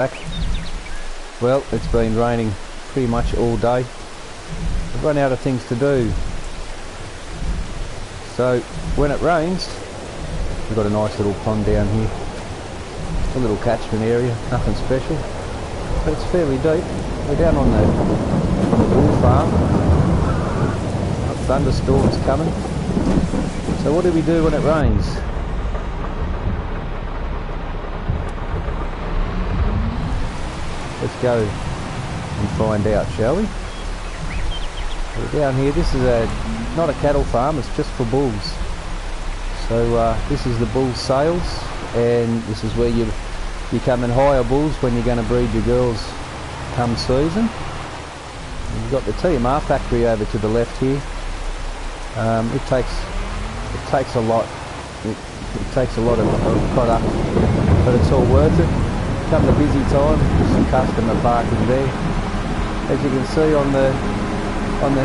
Back. Well, it's been raining pretty much all day. I've run out of things to do. So when it rains, we've got a nice little pond down here. Just a little catchment area, nothing special, but it's fairly deep. We're down on the bull farm. Got thunderstorms coming. So what do we do when it rains? Let's go and find out, shall we? We're down here. This is not a cattle farm, it's just for bulls. So this is the bull sales, and this is where you come and hire bulls when you're going to breed your girls come season. And you've got the TMR factory over to the left here. It takes a lot. It takes a lot of product, but it's all worth it. Come the busy time, there's some customer parking there. As you can see on the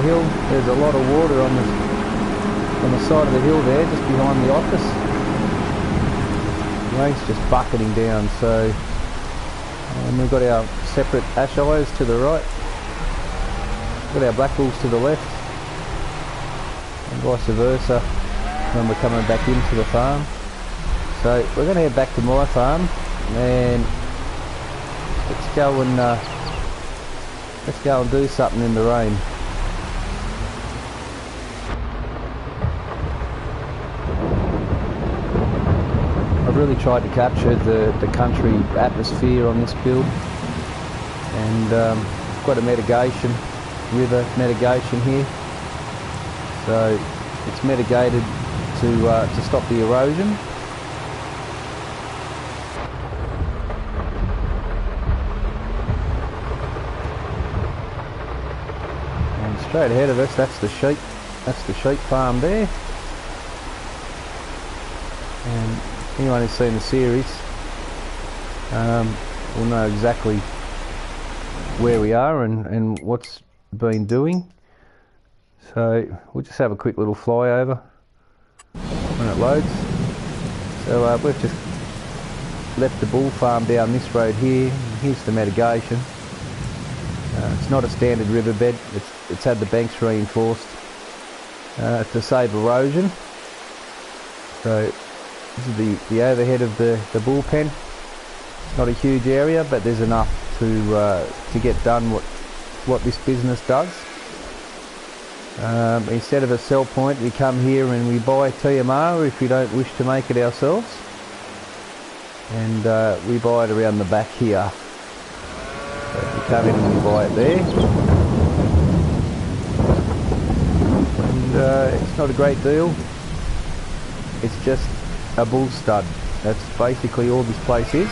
hill, there's a lot of water on the side of the hill there, just behind the office. The rain's just bucketing down, so we've got our separate ash eyes to the right, got our black bulls to the left, and vice versa when we're coming back into the farm. So we're going to head back to my farm, and let's go and do something in the rain. I've really tried to capture the country atmosphere on this build, and got a mitigation, river mitigation here, so it's mitigated to stop the erosion. Straight ahead of us, that's the sheep farm there. And anyone who's seen the series will know exactly where we are and what's been doing. So we'll just have a quick little flyover when it loads. So we've just left the bull farm down this road here. Here's the mitigation. It's not a standard riverbed, it's had the banks reinforced to save erosion. So this is the overhead of the bullpen. It's not a huge area, but there's enough to get done what this business does. Instead of a sell point, we come here and we buy TMR if we don't wish to make it ourselves, and we buy it around the back here. So we come in and we buy it there, and it's not a great deal. It's just a bull stud. That's basically all this place is.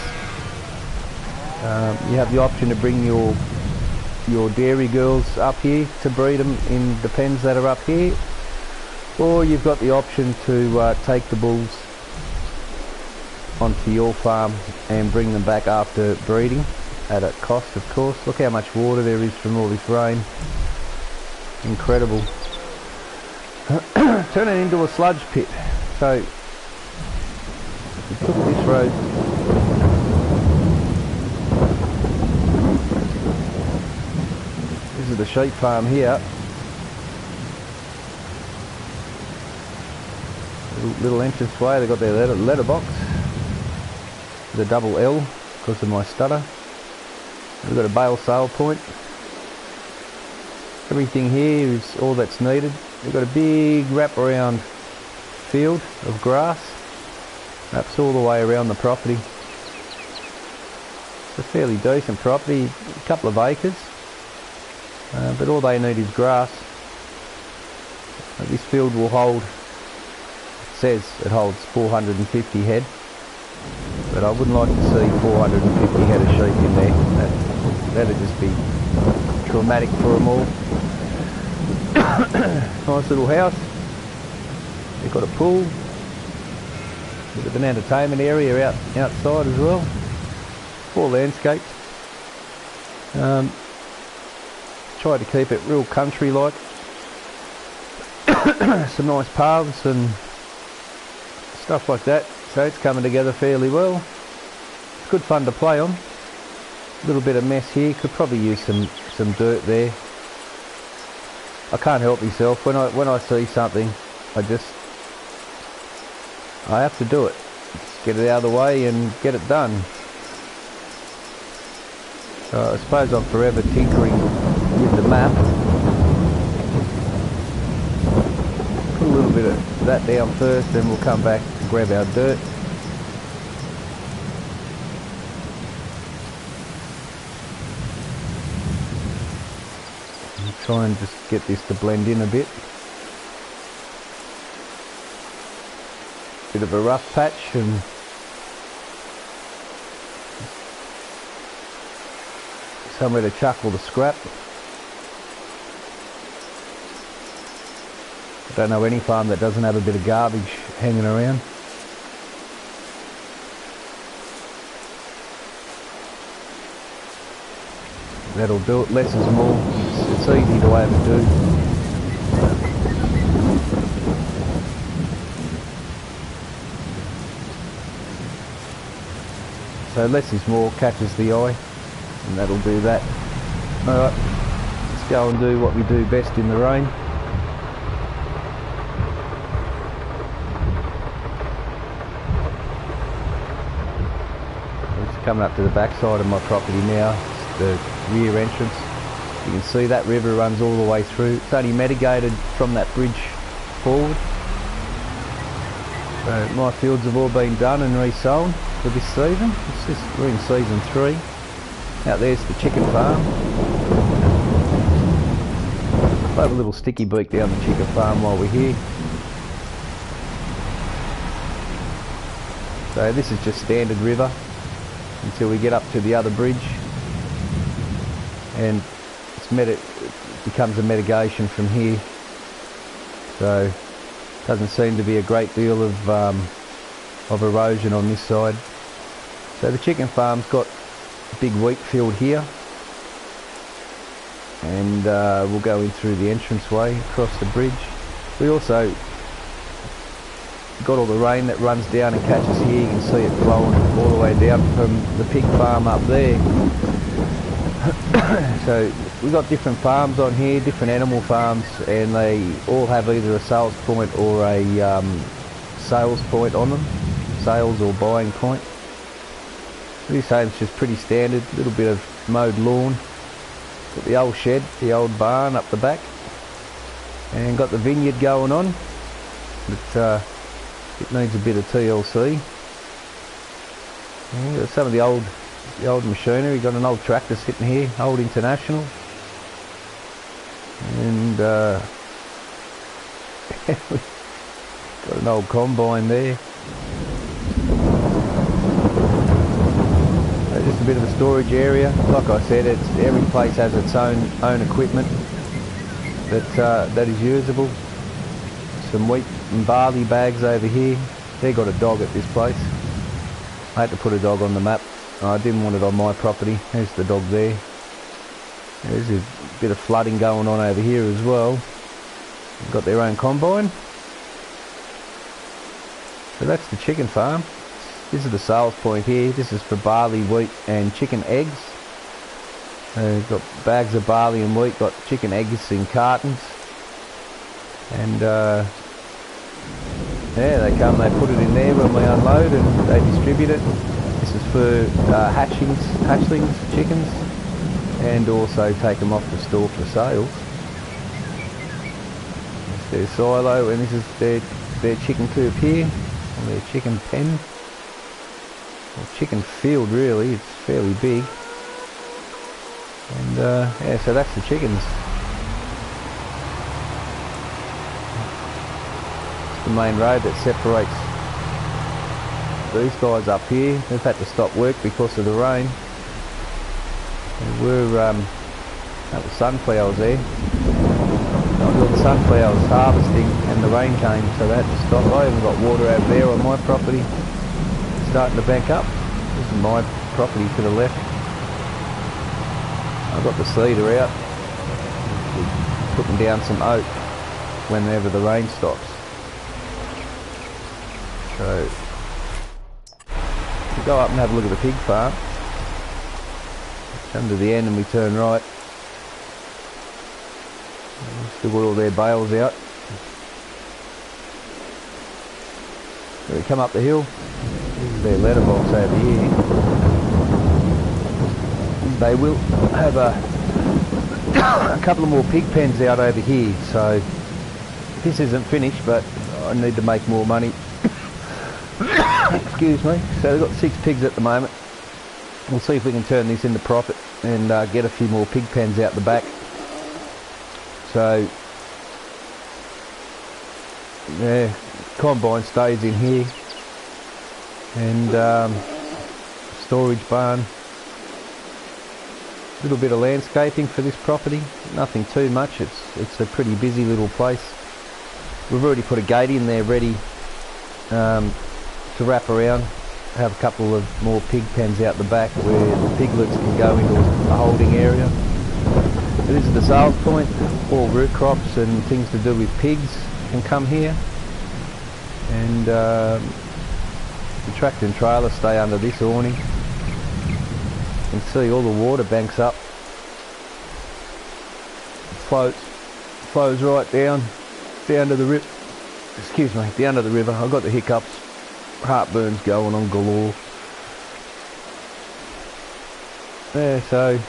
You have the option to bring your dairy girls up here to breed them in the pens that are up here, or you've got the option to take the bulls onto your farm and bring them back after breeding, at a cost, of course. Look how much water there is from all this rain. Incredible. Turning into a sludge pit. So we took this road. This is the sheep farm here. Little entranceway. They've got their letterbox with a double L because of my stutter. We've got a bale sale point. Everything here is all that's needed. We've got a big wraparound field of grass. Wraps all the way around the property. It's a fairly decent property, a couple of acres, but all they need is grass. This field will hold, it says it holds 450 head, but I wouldn't like to see 450 head of sheep in there. That'd just be traumatic for them all. Nice little house. They've got a pool. Bit of an entertainment area outside as well. All landscaped. Try to keep it real country-like. Some nice paths and stuff like that. So it's coming together fairly well. It's good fun to play on. little bit of mess here. Could probably use some dirt there. I can't help myself. When I see something, I have to do it. Just get it out of the way and get it done. So I suppose I'm forever tinkering with the map. Put a little bit of that down first, then we'll come back and grab our dirt. And try and just get this to blend in a bit. Bit of a rough patch, and somewhere to chuck all the scrap. I don't know any farm that doesn't have a bit of garbage hanging around. That'll do it. Less is more. It's easy to overdo. So less is more catches the eye, and that'll do that. Alright, let's go and do what we do best in the rain. Coming up to the back side of my property now, it's the rear entrance. You can see that river runs all the way through. It's only mitigated from that bridge forward. So my fields have all been done and resown for this season. We're in season 3. Out there's the chicken farm. I'll have a little sticky beak down the chicken farm while we're here. So this is just standard river until we get up to the other bridge, and it becomes a mitigation from here. So doesn't seem to be a great deal of erosion on this side. So the chicken farm's got a big wheat field here, and we'll go in through the entranceway across the bridge. We also got all the rain that runs down and catches here. You can see it flowing all the way down from the pig farm up there. So we've got different farms on here, different animal farms, and they all have either a sales point or a sales point on them, sales or buying point. This home's just pretty standard, a little bit of mowed lawn. Got the old shed, the old barn up the back, and got the vineyard going on. But it needs a bit of TLC. Yeah, got some of the old machinery. Got an old tractor sitting here, old International, and got an old combine there. So just a bit of a storage area. Like I said, every place has its own equipment that is usable. Some wheat and barley bags over here. They got a dog at this place. I had to put a dog on the map. I didn't want it on my property. There's the dog there. There's a bit of flooding going on over here as well. They've got their own combine. So that's the chicken farm. This is the sales point here. This is for barley, wheat and chicken eggs. They've got bags of barley and wheat, got chicken eggs in cartons. And yeah, they put it in there when we unload, and they distribute it. This is for hatchlings, chickens, and also take them off the store for sales. It's their silo, and this is their chicken coop here, or their chicken pen, or chicken field really. It's fairly big. And yeah, so that's the chickens. The main road that separates these guys up here. They've had to stop work because of the rain. That was sunflowers there. I was doing sunflowers harvesting and the rain came, so they had to stop. I even got water over there on my property. It's starting to bank up. This is my property to the left. I've got the cedar out. Putting down some oak whenever the rain stops. So we'll go up and have a look at the pig farm. Come to the end and we turn right. Still got all their bales out. So we come up the hill. This is their letterbox over here. They will have a couple of more pig pens out over here. So this isn't finished, but I need to make more money. Excuse me. So they've got 6 pigs at the moment. We'll see if we can turn this into profit and get a few more pig pens out the back. So yeah, combine stays in here, and storage barn. A little bit of landscaping for this property. Nothing too much. It's a pretty busy little place. We've already put a gate in there ready to wrap around. Have a couple of more pig pens out the back where the piglets can go into a holding area. So this is the sales point. All root crops and things to do with pigs can come here, and the tractor and trailer stay under this awning. You can see all the water banks up. It flows right down to the river. Excuse me, down to the river. I've got the hiccups. Heartburn's going on galore. Yeah, so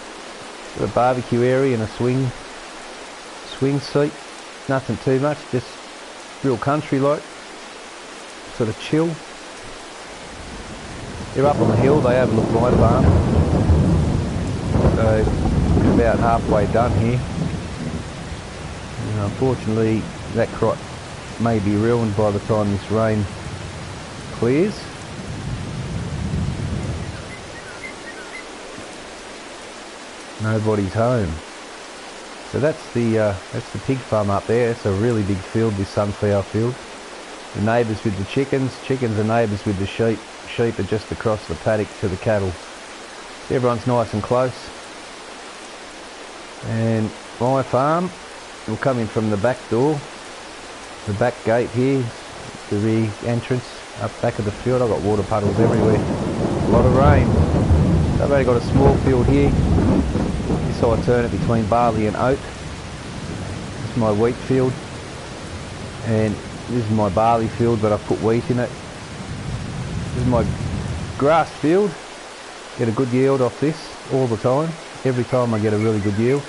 got a barbecue area and a swing seat. Nothing too much, just real country like. Sort of chill. They're up on the hill, they overlook my farm. So we're about halfway done here. And unfortunately that crop may be ruined by the time this rain clears. Nobody's home. So that's the pig farm up there. It's a really big field, this sunflower field. The neighbours with the chickens are neighbours with the sheep. Sheep are just across the paddock to the cattle. Everyone's nice and close. And my farm will come in from the back door, the back gate here, the rear entrance. Up back of the field, I've got water puddles everywhere. A lot of rain. So I've only got a small field here. This I turn it between barley and oat. This is my wheat field. And this is my barley field, but I've put wheat in it. This is my grass field. Get a good yield off this all the time. Every time I get a really good yield.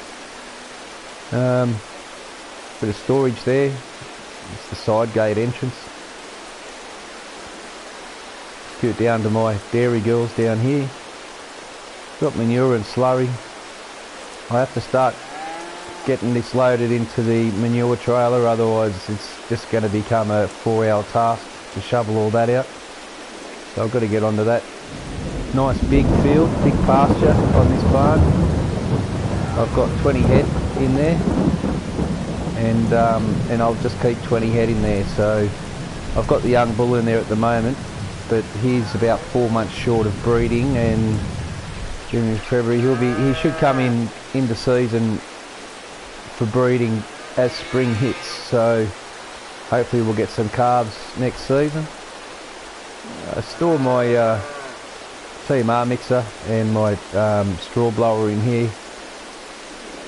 Bit of storage there. It's the side gate entrance. Scoot down to my dairy girls down here. Got manure and slurry. I have to start getting this loaded into the manure trailer, otherwise it's just going to become a 4-hour task to shovel all that out. So I've got to get onto that. Nice big field, big pasture on this barn. I've got 20 head in there, and I'll just keep 20 head in there. So I've got the young bull in there at the moment, but he's about 4 months short of breeding, and June, February he should come into season for breeding as spring hits. So hopefully we'll get some calves next season. I store my TMR mixer and my straw blower in here,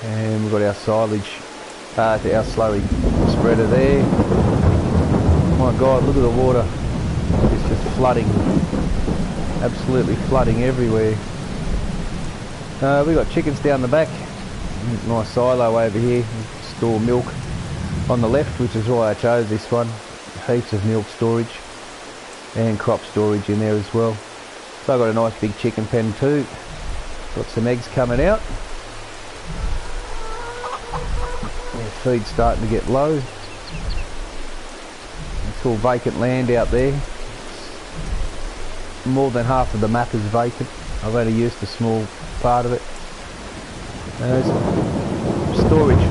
and we've got our silage, our slurry spreader there. My God, look at the water. It's just flooding, absolutely flooding everywhere. We've got chickens down the back. Nice silo over here. Store milk on the left, which is why I chose this one. Heaps of milk storage and crop storage in there as well. So I've got a nice big chicken pen too. Got some eggs coming out. Yeah, feed's starting to get low. It's all vacant land out there. More than half of the map is vacant. I've only used a small part of it. Storage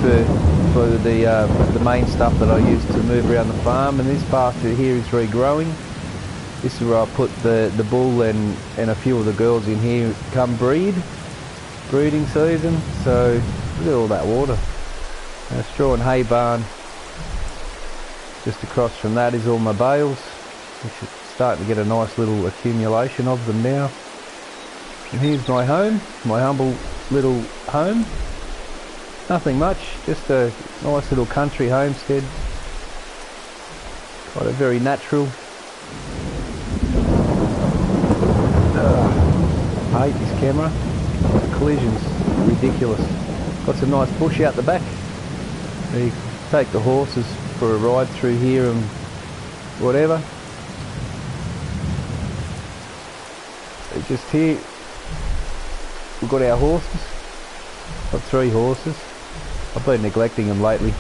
for the main stuff that I use to move around the farm, and this pasture here is regrowing. This is where I put the bull and a few of the girls in here come breeding season. So look at all that water. Straw and hay barn. Just across from that is all my bales. We should start to get a nice little accumulation of them now. And here's my home, my humble little home. Nothing much, just a nice little country homestead. Quite a very natural. I hate this camera. Collisions, ridiculous. Got some nice bush out the back. You take the horses for a ride through here and whatever. Just here, we've got our horses. Got 3 horses. I've been neglecting them lately.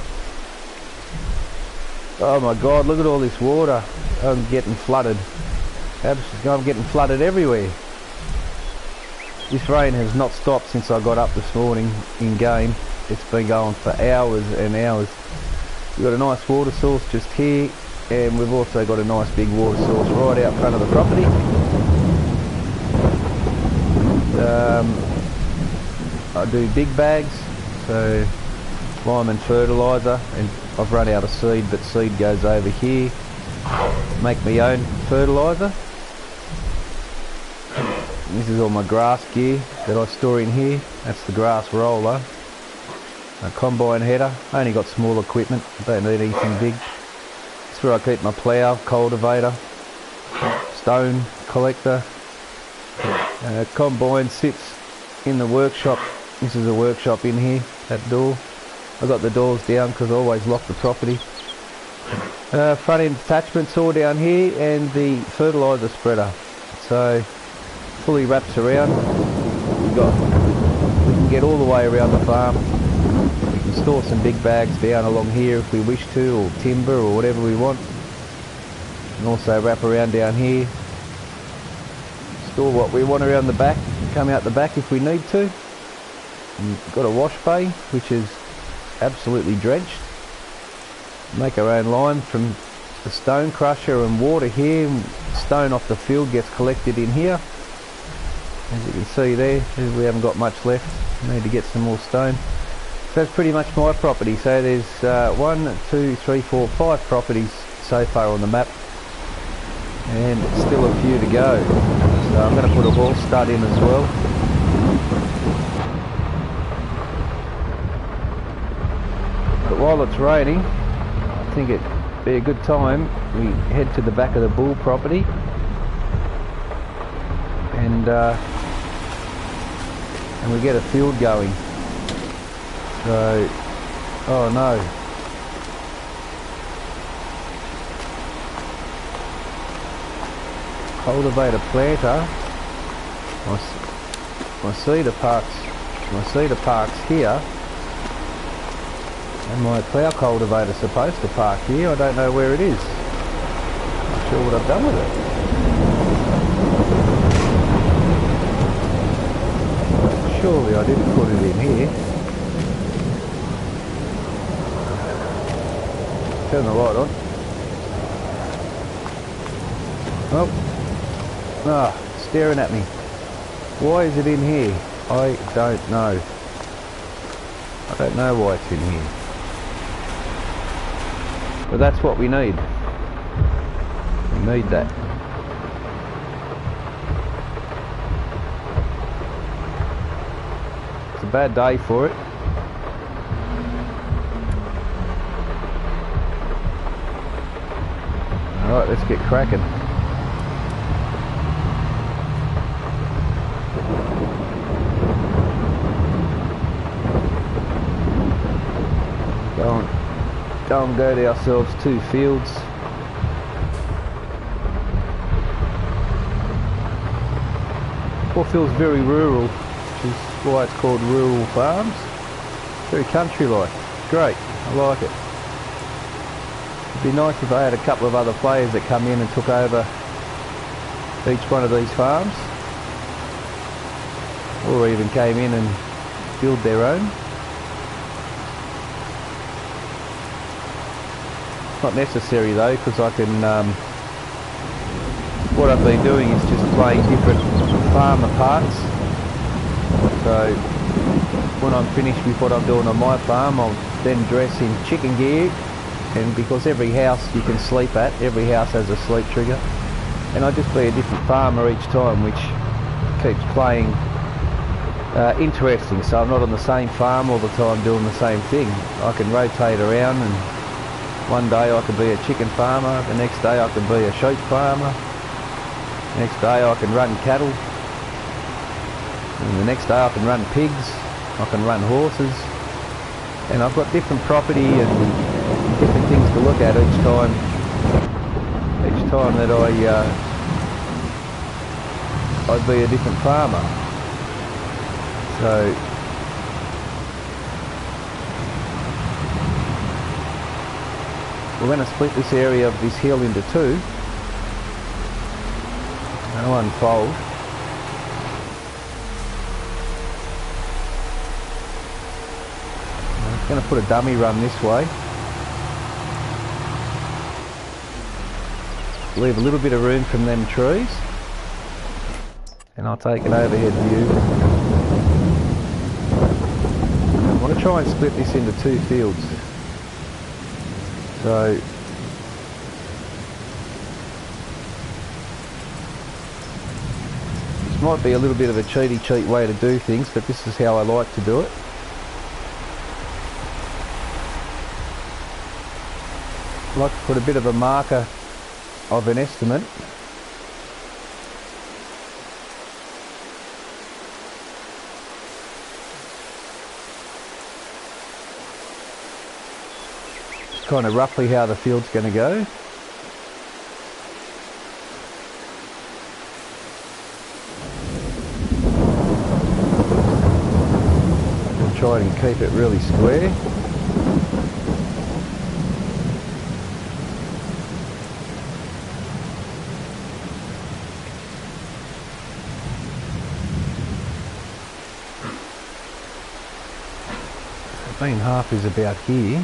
Oh my god, look at all this water. I'm getting flooded. I'm getting flooded everywhere. This rain has not stopped since I got up this morning in game. It's been going for hours and hours. We've got a nice water source just here, and we've also got a nice big water source right out front of the property. I do big bags, so lime and fertiliser, and I've run out of seed, but seed goes over here. Make my own fertiliser. This is all my grass gear that I store in here. That's the grass roller, a combine header. I only got small equipment, I don't need anything big. That's where I keep my plough, cultivator, stone collector. Combine sits in the workshop. This is a workshop in here, that door. I've got the doors down because I always lock the property. Front end attachments all down here, and the fertiliser spreader. So fully wraps around. We can get all the way around the farm. We can store some big bags down along here if we wish to, or timber or whatever we want. And also wrap around down here. Store what we want around the back, come out the back if we need to. And got a wash bay which is absolutely drenched. Make our own lime from the stone crusher and water here. Stone off the field gets collected in here. As you can see there, we haven't got much left. Need to get some more stone. So that's pretty much my property. So there's 1, 2, 3, 4, 5 properties so far on the map, and still a few to go. So I'm going to put a horse stud in as well. But while it's raining, I think it'd be a good time we head to the back of the bull property and we get a field going. So, oh no. Cultivator planter. My cedar park's here, and my plough cultivator's supposed to park here. I don't know where it is. Not sure what I've done with it. Surely I didn't put it in here. Turn the light on. Oh, staring at me. Why is it in here? I don't know. I don't know why it's in here. But that's what we need. We need that. It's a bad day for it. Alright, let's get cracking. Go and go to ourselves 2 fields. All feels very rural, which is why it's called rural farms. Very country-like. Great, I like it. It'd be nice if I had a couple of other players that come in and took over each one of these farms, or even came in and build their own. Not necessary though, because I can, what I've been doing is just playing different farmer parts. So when I'm finished with what I'm doing on my farm, I'll then dress in chicken gear, and because every house you can sleep at, every house has a sleep trigger, and I'll just be a different farmer each time, which keeps playing interesting, so I'm not on the same farm all the time doing the same thing. I can rotate around, and one day I could be a chicken farmer, the next day I could be a sheep farmer, the next day I can run cattle, and the next day I can run pigs, I can run horses, and I've got different property and different things to look at each time that I'd be a different farmer. So we're going to split this area of this hill into two. I'll unfold. I'm going to put a dummy run this way. Leave a little bit of room from them trees. And I'll take an overhead view. I want to try and split this into two fields. So this might be a little bit of a cheat way to do things, but this is how I like to do it. I like to put a bit of a marker of an estimate. Just kind of roughly how the field's going to go. I'll try and keep it really square. Main half is about here.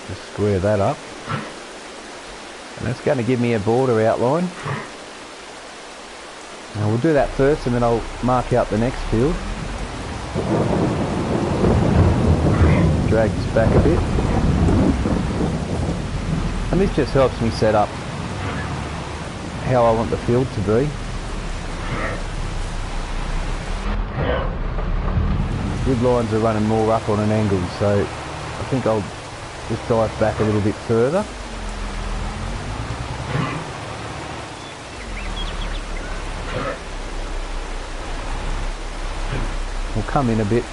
Just square that up, and that's going to give me a border outline. Now we'll do that first, and then I'll mark out the next field. Drag this back a bit, and this just helps me set up how I want the field to be. Grid lines are running more up on an angle, so I think I'll just dive back a little bit further. We'll come in a bit.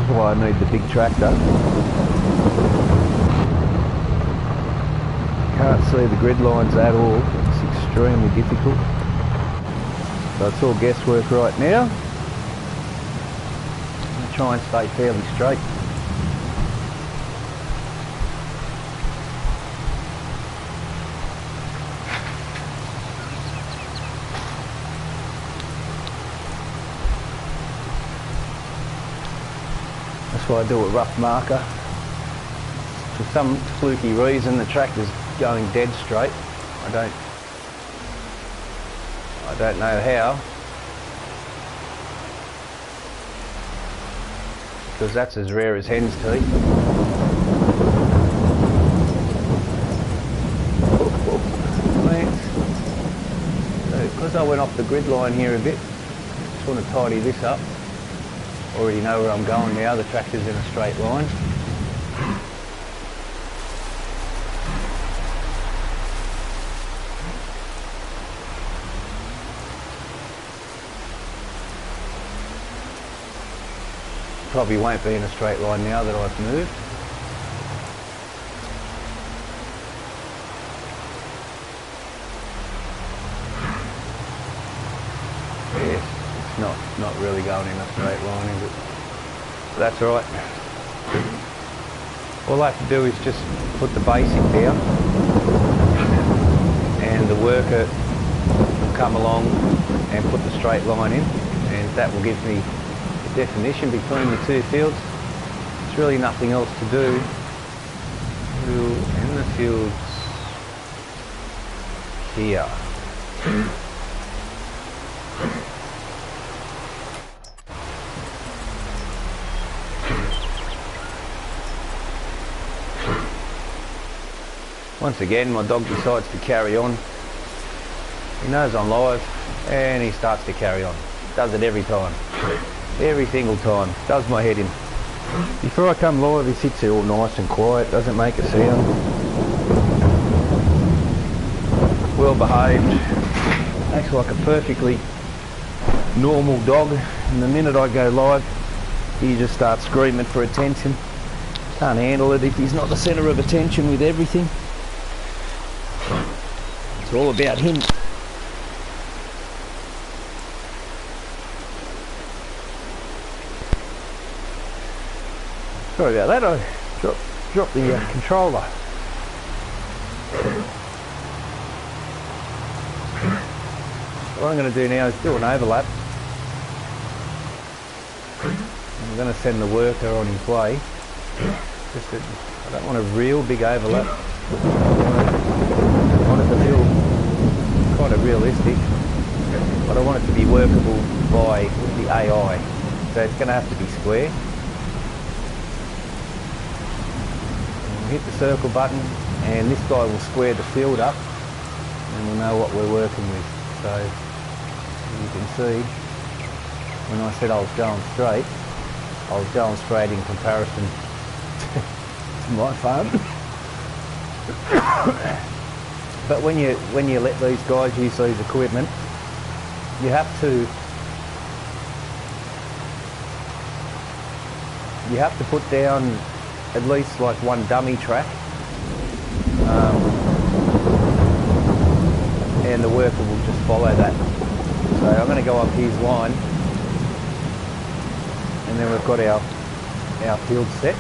Why I need the big tractor. Can't see the grid lines at all. It's extremely difficult. So it's all guesswork right now. I'm going to try and stay fairly straight. That's why I do a rough marker. For some fluky reason the tractor's going dead straight. I don't know how. Because that's as rare as hen's teeth. So because I went off the grid line here a bit, just want to tidy this up. Already know where I'm going now, the tractor's in a straight line. Probably won't be in a straight line now that I've moved. Yes. Not really going in a straight line, is it? But that's all right. All I have to do is just put the basic down, and the worker will come along and put the straight line in, and that will give me definition between the two fields. There's really nothing else to do. And the fields here. Once again, my dog decides to carry on. He knows I'm live and he starts to carry on. Does it every time. Every single time. Does my head in. Before I come live, he sits there all nice and quiet, doesn't make a sound. Well behaved. Acts like a perfectly normal dog. And the minute I go live, he just starts screaming for attention. Can't handle it if he's not the centre of attention with everything. It's all about him. Sorry about that, I dropped the controller. What I'm going to do now is do an overlap. I'm going to send the worker on his way. I don't want a real big overlap. I want it to feel kind of realistic, but I want it to be workable by the AI. So it's going to have to be square. Hit the circle button and this guy will square the field up and we'll know what we're working with. So as you can see, when I said I was going straight in comparison to my farm. But when you let these guys use these equipment, you have to put down at least like one dummy track, and the worker will just follow that. So I'm going to go up his line, and then we've got our field set.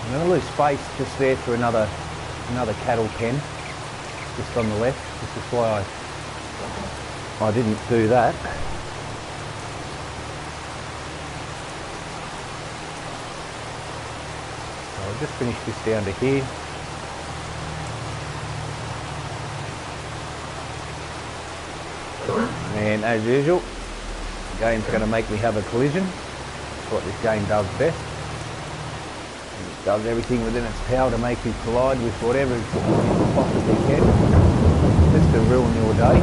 I'm going to lose space just there for another cattle pen, just on the left. This is why I didn't do that. I'll just finish this down to here. And as usual, the game's going to make me have a collision. That's what this game does best. And it does everything within its power to make you collide with whatever it possibly can, just to ruin your day.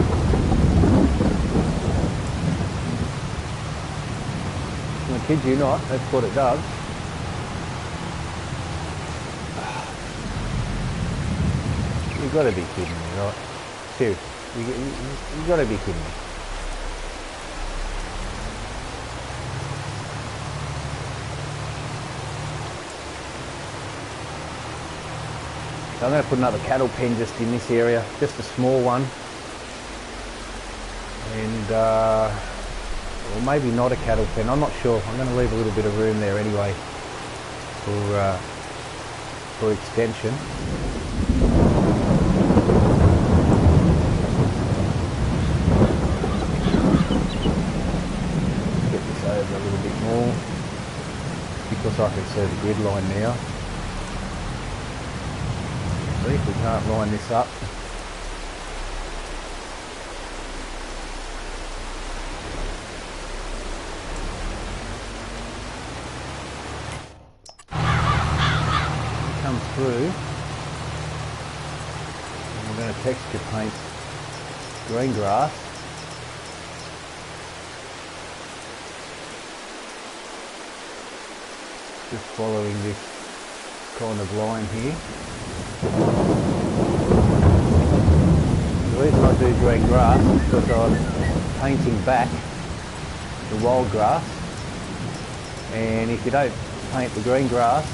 I kid you not, that's what it does. You've got to be kidding me, right? Seriously, you've got to be kidding me. So I'm going to put another cattle pen just in this area, just a small one. And, or maybe not a cattle pen, I'm not sure. I'm going to leave a little bit of room there anyway for extension. A little bit more because I can see the grid line now. See if we can't line this up. Come through. And we're going to texture paint green grass. Just following this kind of line here. The reason I do green grass is because I'm painting back the wild grass, and if you don't paint the green grass,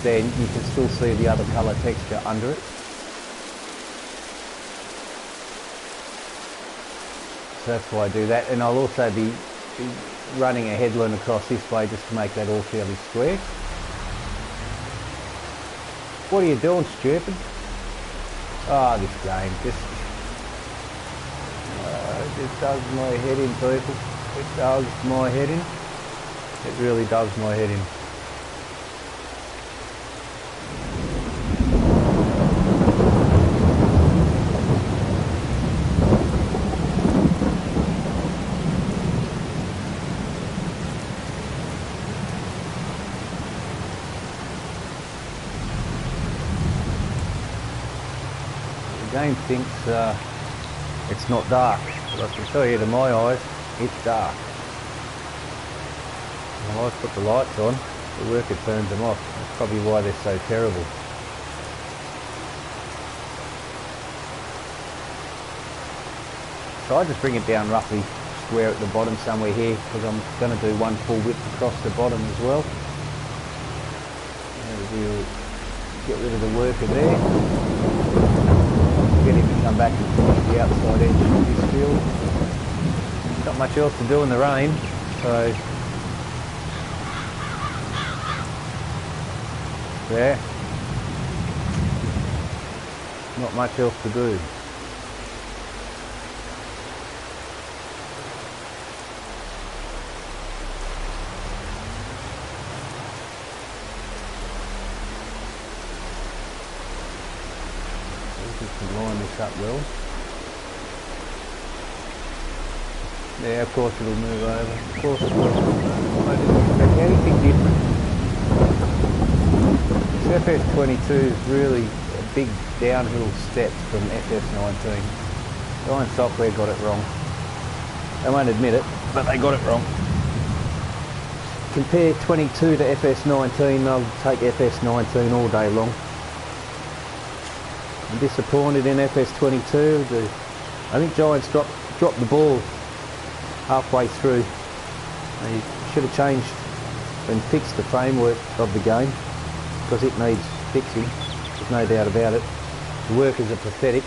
then you can still see the other colour texture under it. So that's why I do that, and I'll also be running a headland across this way just to make that all fairly square. What are you doing, stupid? Oh, this game just... It does my head in, people. It does my head in. It really does my head in. The game thinks it's not dark, but I can tell you to my eyes, it's dark. When I put the lights on, the worker turns them off. That's probably why they're so terrible. So I just bring it down roughly square at the bottom somewhere here, because I'm going to do one full width across the bottom as well. And we'll get rid of the worker there. Get him to come back and finish the outside edge of this field. Not much else to do in the rain, so there. Not much else to do. Just line this up well. Yeah, of course it'll move over. Of course it will. I didn't expect anything different. This FS22 is really a big downhill step from FS19. Giant Software got it wrong. They won't admit it, but they got it wrong. Compare 22 to FS19, I'll take FS19 all day long. I'm disappointed in FS22. I think Giants dropped the ball halfway through. They should have changed and fixed the framework of the game, because it needs fixing, there's no doubt about it. The workers are pathetic,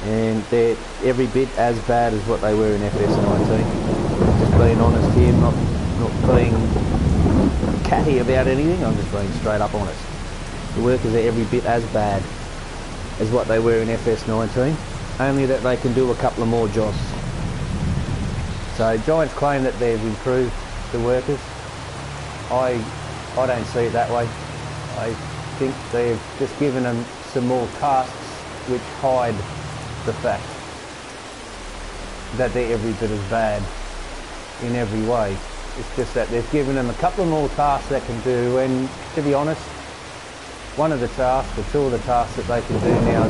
and they're every bit as bad as what they were in FS19. Just being honest here, not being catty about anything, I'm just being straight up honest. The workers are every bit as bad as what they were in FS19, only that they can do a couple of more jobs. So Giants claim that they've improved the workers. I don't see it that way. I think they've just given them some more tasks which hide the fact that they're every bit as bad in every way. It's just that they've given them a couple of more tasks they can do, and to be honest, one of the tasks, or two of the tasks that they can do now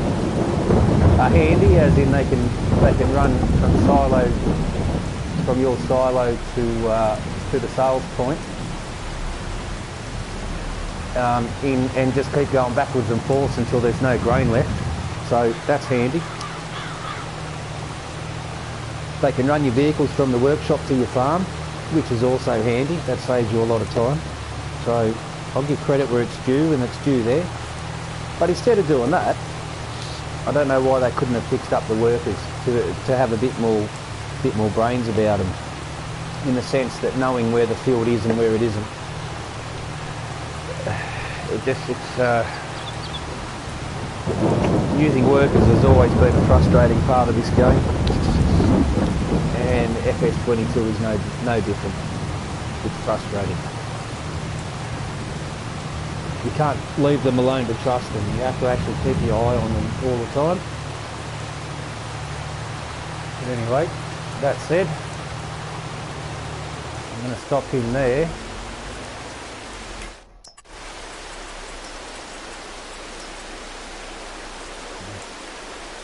are handy, as in they can run from your silo to the sales point, and just keep going backwards and forwards until there's no grain left. So that's handy. They can run your vehicles from the workshop to your farm, which is also handy. That saves you a lot of time. So I'll give credit where it's due, and it's due there. But instead of doing that, I don't know why they couldn't have fixed up the workers to have a bit more brains about them, in the sense that knowing where the field is and where it isn't. Using workers has always been a frustrating part of this game, and FS22 is no different. It's frustrating. You can't leave them alone to trust them. You have to actually keep your eye on them all the time. But anyway, that said, I'm going to stop him there.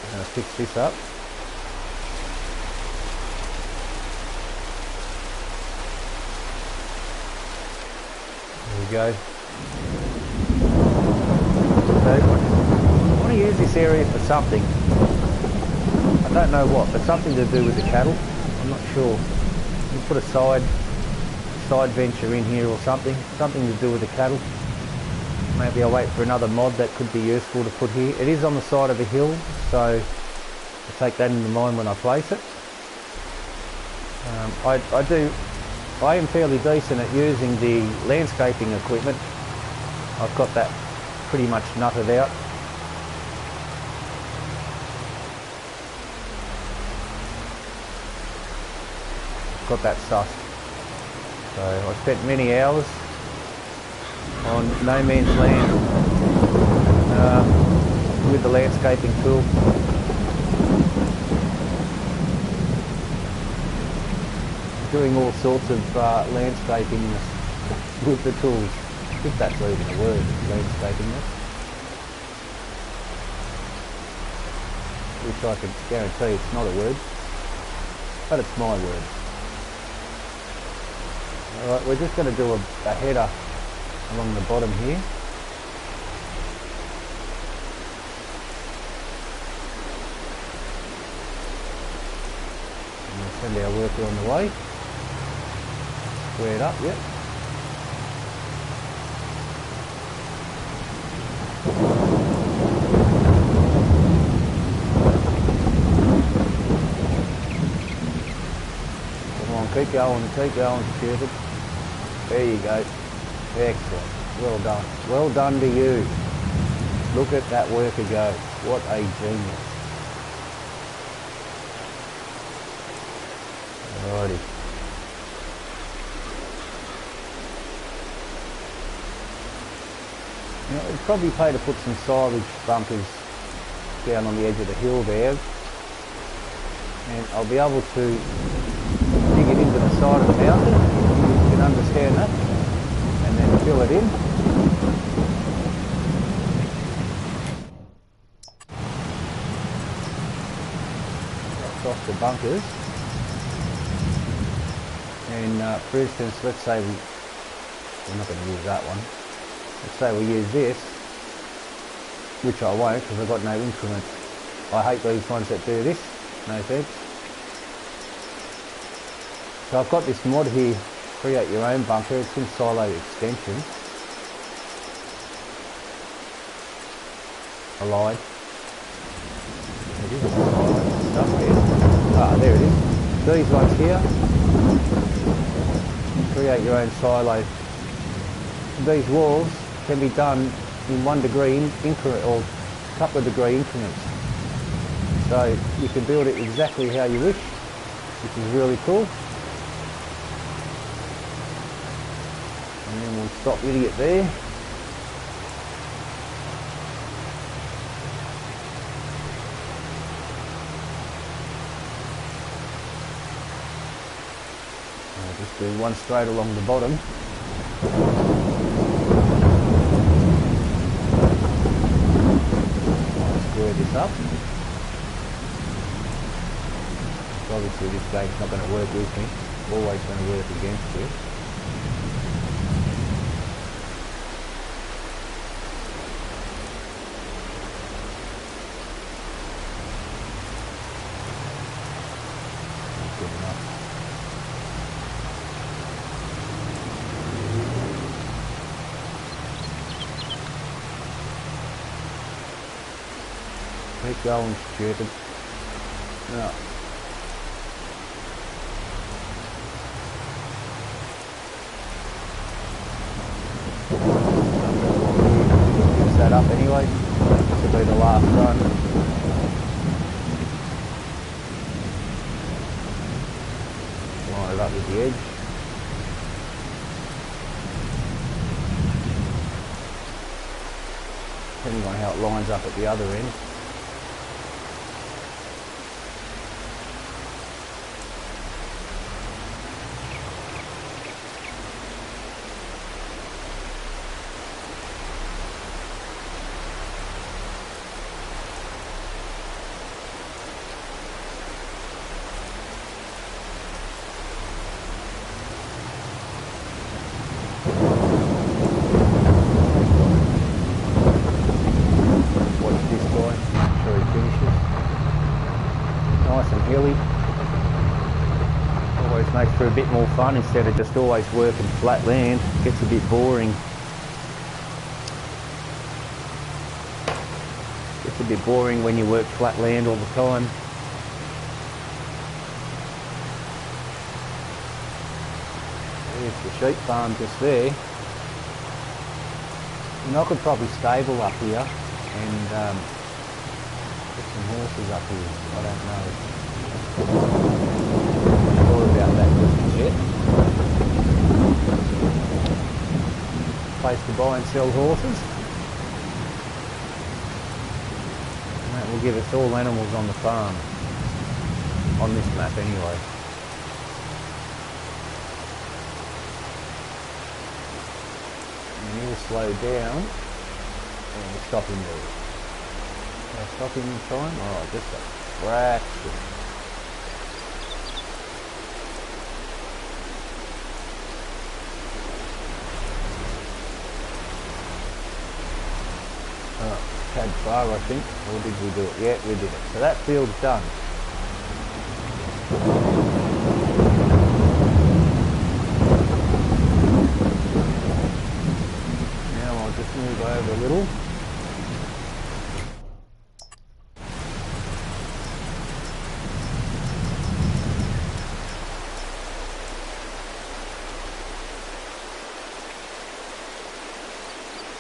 I'm going to fix this up. There we go. I want to use this area for something. I don't know what, but something to do with the cattle. I'm not sure. We'll put a side venture in here or something to do with the cattle. Maybe I'll wait for another mod that could be useful to put here. It is on the side of a hill, so I'll take that into mind when I place it. I am fairly decent at using the landscaping equipment. I've got that pretty much nutted out. got that sussed. So I spent many hours on no man's land with the landscaping tool. Doing all sorts of landscaping with the tools, if that's even a word, landscaping, which I can guarantee it's not a word, but it's my word. Alright, we're just going to do a header along the bottom here. And we'll send our worker on the way. Squared up, yep. Come on, keep going, stupid. There you go. Excellent. Well done. Well done to you. Look at that worker go. What a genius. Alrighty. Now, it'd probably pay to put some silage bumpers down on the edge of the hill there, and I'll be able to dig it into the side of the mountain, you can understand that, and then fill it in. Across the bunkers, and for instance, let's say we're not going to use that one. Let's say we use this, which I won't because I've got no increment. I hate these ones that do this, no thanks. So I've got this mod here, create your own bunker, it's in silo extension. I lied. It is a silo stuff there. Ah, there it is. These ones here, create your own silo. These walls can be done in 1 degree increment or a couple of degree increments. So you can build it exactly how you wish, which is really cool. And then we'll stop idiot there. I'll just do one straight along the bottom. Square this up. So obviously this game's not going to work with me, always going to work against you. Not good enough. Keep going, stupid. No. Fix that up anyway. This will be the last run. Line it up with the edge. Depending on how it lines up at the other end. Nice and hilly. Always makes for a bit more fun instead of just always working flat land. Gets a bit boring. Gets a bit boring when you work flat land all the time. There's the sheep farm just there. And I could probably stable up here and put some horses up here. I don't know. I'm sure about that. buy and sell horses. And that will give us all animals on the farm, on this map anyway. And he'll slow down and we'll stop him there. Can I stop him in time? Oh, just a fraction. Tad far, I think, or did we do it? Yeah, we did it. So that field's done. Now I'll just move over a little.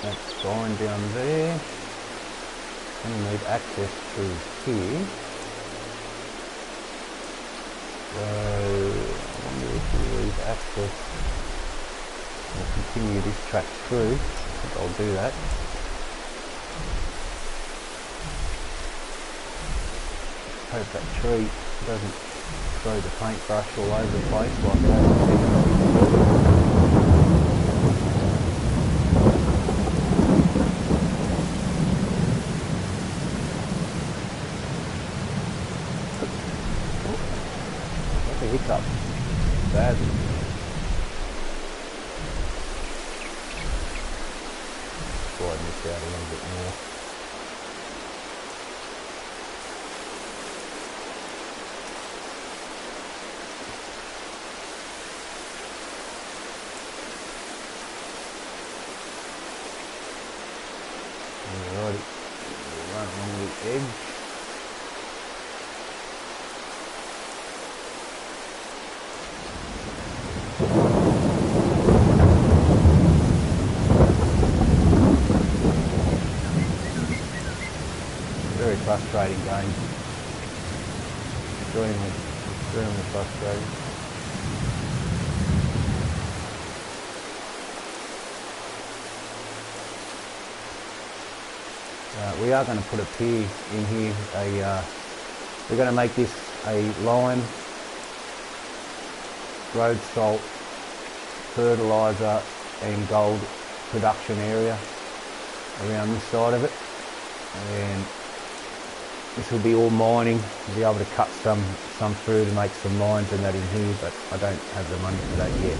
That's fine down there. And we need access through here. So I wonder if we leave access and continue this track through. I think I'll do that. Hope that tree doesn't throw the paintbrush all over the place like it has. Hiccup badly. Widen this out a little bit more. Alrighty, we'll run along the edge. Very frustrating game. Extremely frustrating. We are going to put a pier in here. We're going to make this a lime, road salt, fertiliser and gold production area around this side of it. And this will be all mining. We'll be able to cut some through to make some lines and that in here, but I don't have the money for that yet.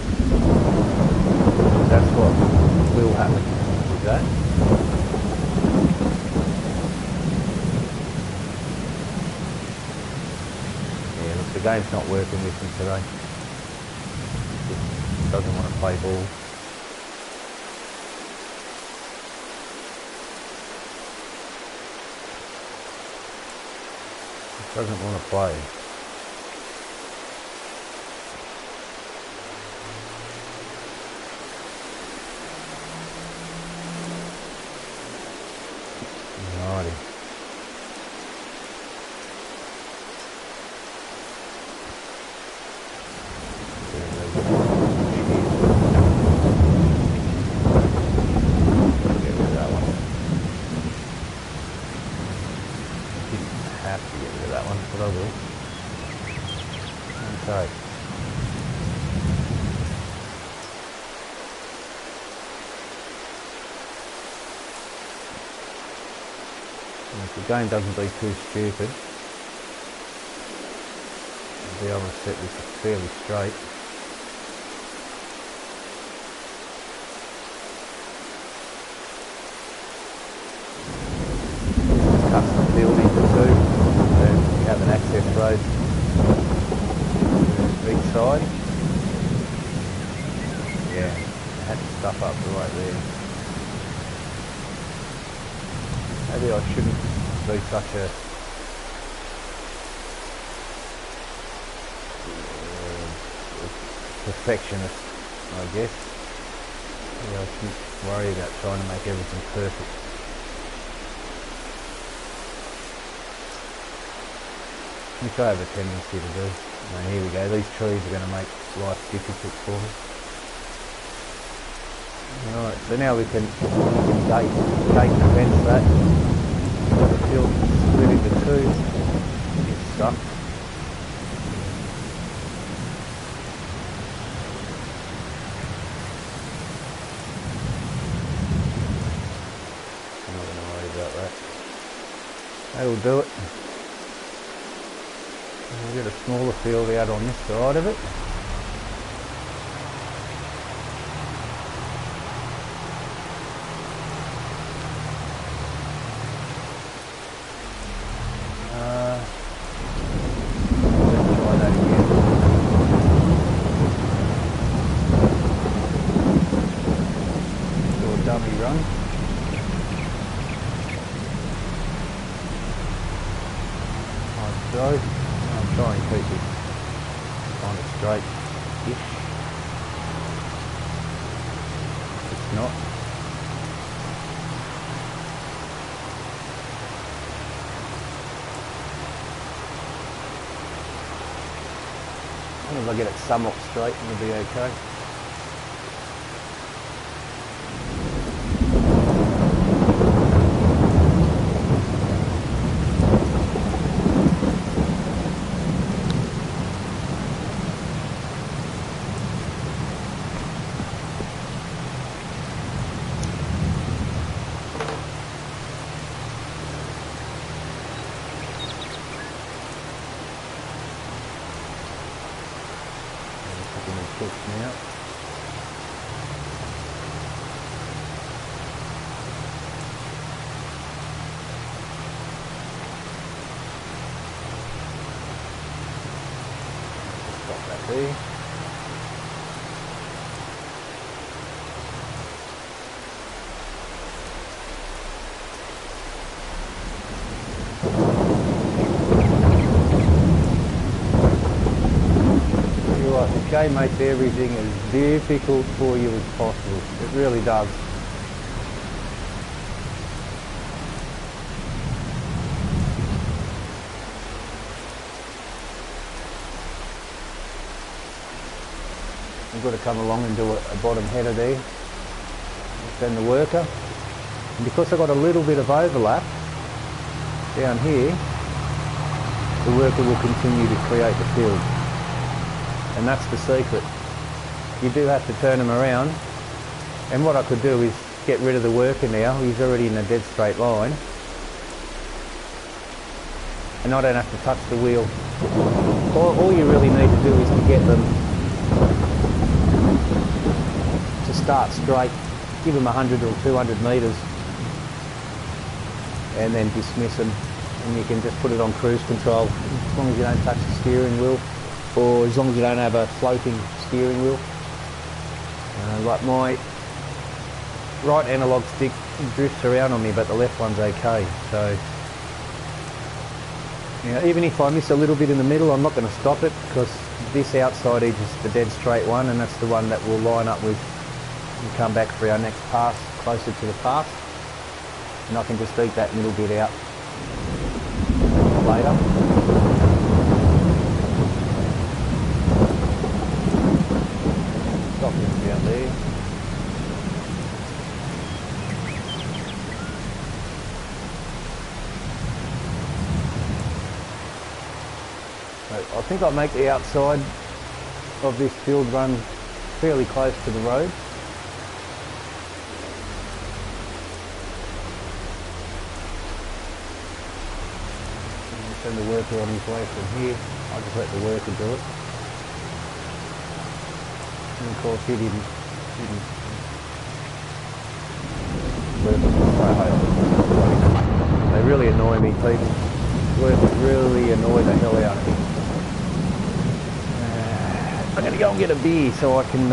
That's what will happen with that. Yeah, look, the game's not working with me today. It doesn't want to play ball. Doesn't want to play. Alrighty. Get rid of that one. Have to get rid of that one, but I will. Okay. And if the game doesn't be too stupid, I'll be able to set this fairly straight. Custom field into two, and you have an access road to each side. Yeah, I had to stuff up right there. Maybe I shouldn't be such a perfectionist, I guess. Yeah, I shouldn't worry about trying to make everything perfect. Which I have a tendency to do. And here we go, these trees are going to make life difficult for me. Alright, so now we can gate and fence that. The field split into two. It's sucked. I'm not going to worry about that. That'll do it. We'll get a smaller field out on this side of it. Dummy run. Like so. I'll try and keep it kind of straight-ish. It's not. As long as I get it somewhat straight, it'll be okay. Push now. Stop that there. The game makes everything as difficult for you as possible. It really does. You've got to come along and do a bottom header there. Then the worker. And because I've got a little bit of overlap down here, the worker will continue to create the field. And that's the secret. You do have to turn them around, and what I could do is get rid of the worker now. He's already in a dead straight line, and I don't have to touch the wheel. All you really need to do is to get them to start straight, give them 100 or 200 metres, and then dismiss them, and you can just put it on cruise control as long as you don't touch the steering wheel, or as long as you don't have a floating steering wheel. Like my right analog stick drifts around on me, but the left one's okay. So even if I miss a little bit in the middle, I'm not going to stop it, because this outside edge is the dead straight one, and that's the one that we'll line up with and come back for our next pass closer to the pass, and I can just eat that middle bit out later. Down there. I think I'll make the outside of this field run fairly close to the road. I'll send the worker on his way from here. I'll just let the worker do it. And of course he didn't They really annoy me, people. Workers really annoy the hell out of me. I'm going to go and get a beer so I can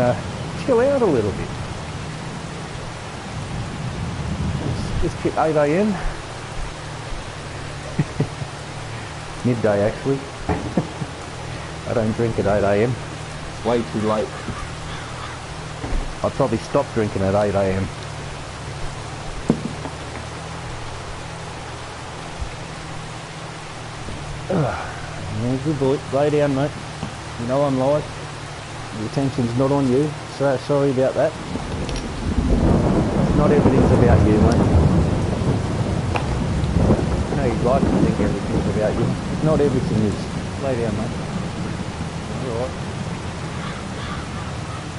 chill out a little bit. Just hit 8 AM. Midday actually. I don't drink at 8 AM. It's way too late. I'll probably stop drinking at 8 AM. Yeah, good boy. Lay down, mate. You know I'm live. The attention's not on you, so sorry about that. Not everything's about you, mate. I know you'd like to think everything's about you. Not everything is. Lay down, mate. Alright.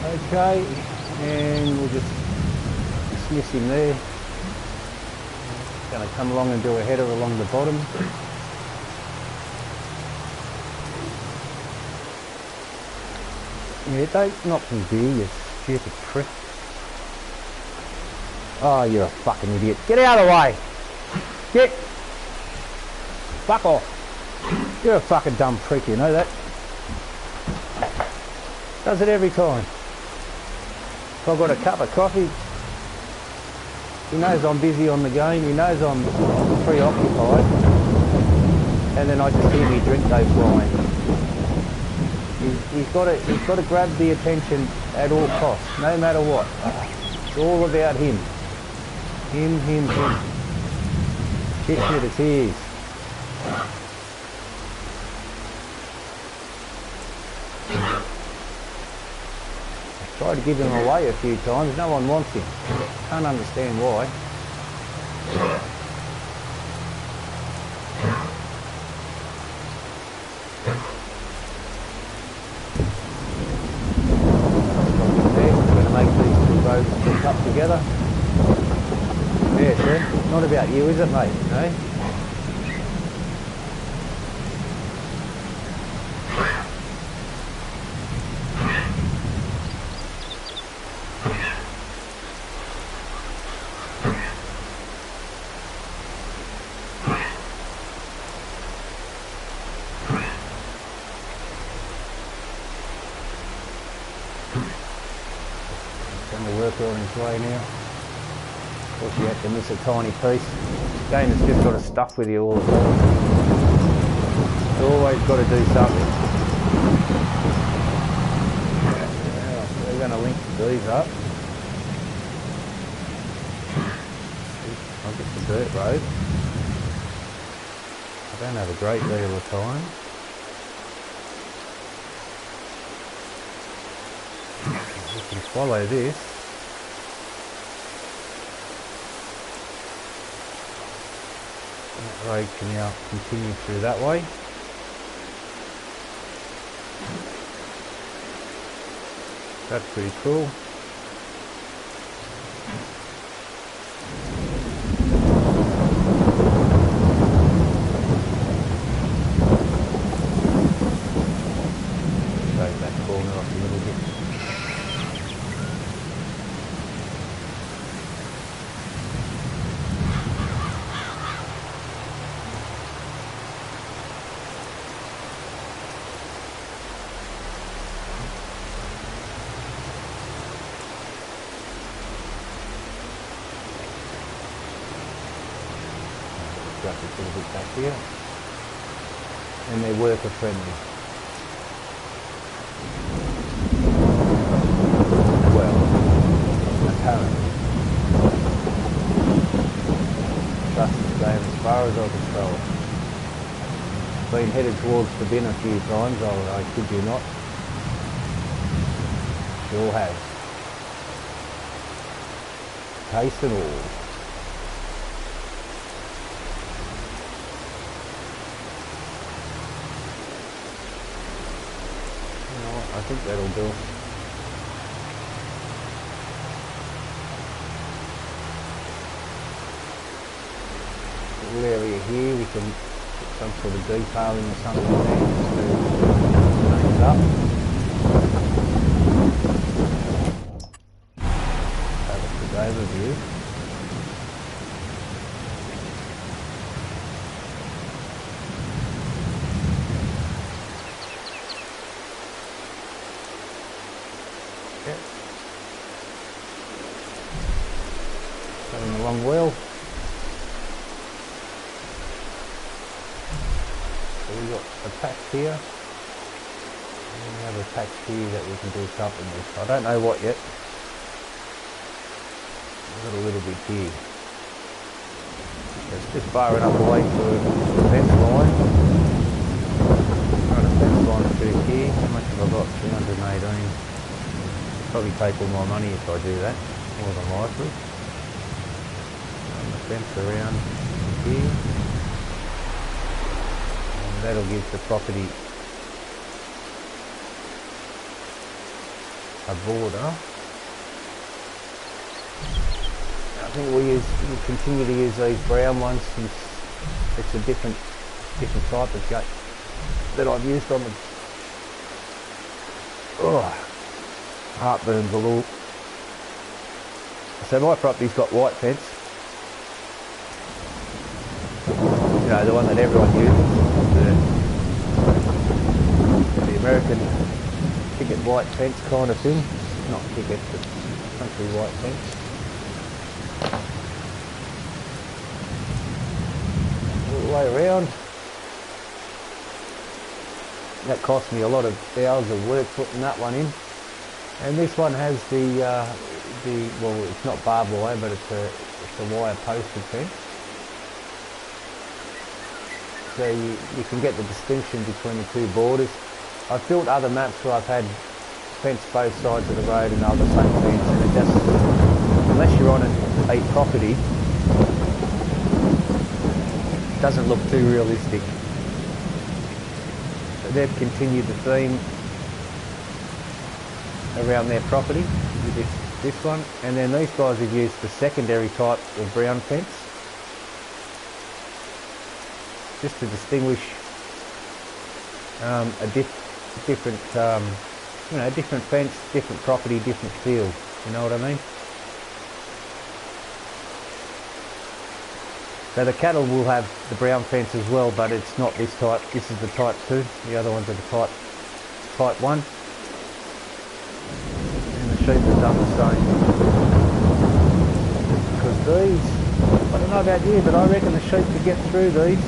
Okay, and we'll just dismiss him there. Going to come along and do a header along the bottom. Yeah, don't knock me dear, you stupid prick. Oh, you're a fucking idiot. Get out of the way! Get! Fuck off! You're a fucking dumb prick, you know that? Does it every time. If I've got a cup of coffee, he knows I'm busy on the game, he knows I'm preoccupied, and then I just hear me drink go flying. He's got to grab the attention at all costs, no matter what. It's all about him. Him. Shit, it's his. Tried to give him away a few times, no one wants him. Can't understand why. We're going to make these two boats hook up together. Yeah, sir. Not about you, is it, mate? No? On his way now. Of course you have to miss a tiny piece. This game has just got to stuff with you all the time. You've always got to do something. Now, we're going to link these up. I'll get the dirt road. I don't have a great deal of time. We can follow this. That road can now continue through that way. That's pretty cool. Take that corner off a little bit. Just a little bit back here, and they're worker friendly. Well, apparently. Trust is going as far as I can throw it. Been headed towards the bin a few times, I kid you not. Sure has. Case and all. I think that'll do. Little area here, we can put some sort of detailing or something there just to things up. Have a quick overview. Going along well. So we've got a patch here. And we have a patch here that we can do something with. I don't know what yet. We've got a little bit here. It's just far enough away for the fence line. Got a fence line through here. How much have I got? 318. Probably take all my money if I do that, more than likely. fence around here. And that'll give the property a border. I think we'll continue to use these brown ones since it's a different type of gate that I've used on them. Oh, heartburns a little. So my property's got white fence. You know, the one that everyone uses. The American picket white fence kind of thing. Not picket, but country white fence. All the way around. That cost me a lot of hours of work putting that one in. And this one has well, it's not barbed wire, but it's a wire posted fence. So you can get the distinction between the two borders. I've built other maps where I've had fence both sides of the road and other same fence, and it just, unless you're on a property, it doesn't look too realistic. So they've continued the theme around their property with this one, and then these guys have used the secondary type of brown fence just to distinguish a different you know, different fence, different property, different field, you know what I mean? So the cattle will have the brown fence as well, but it's not this type. This is the type 2, the other ones are the type 1. And the sheep have done the same. Because these, I don't know about you, but I reckon the sheep could get through these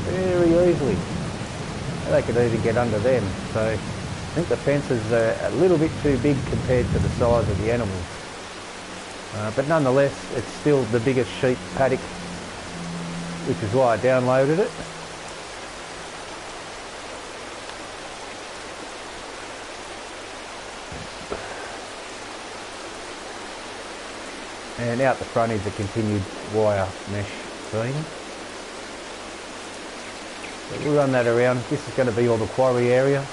very easily. They could even get under them. So I think the fences are a little bit too big compared to the size of the animals. But nonetheless, it's still the biggest sheep paddock, which is why I downloaded it. And out the front is a continued wire mesh theme. So we'll run that around. This is going to be all the quarry area.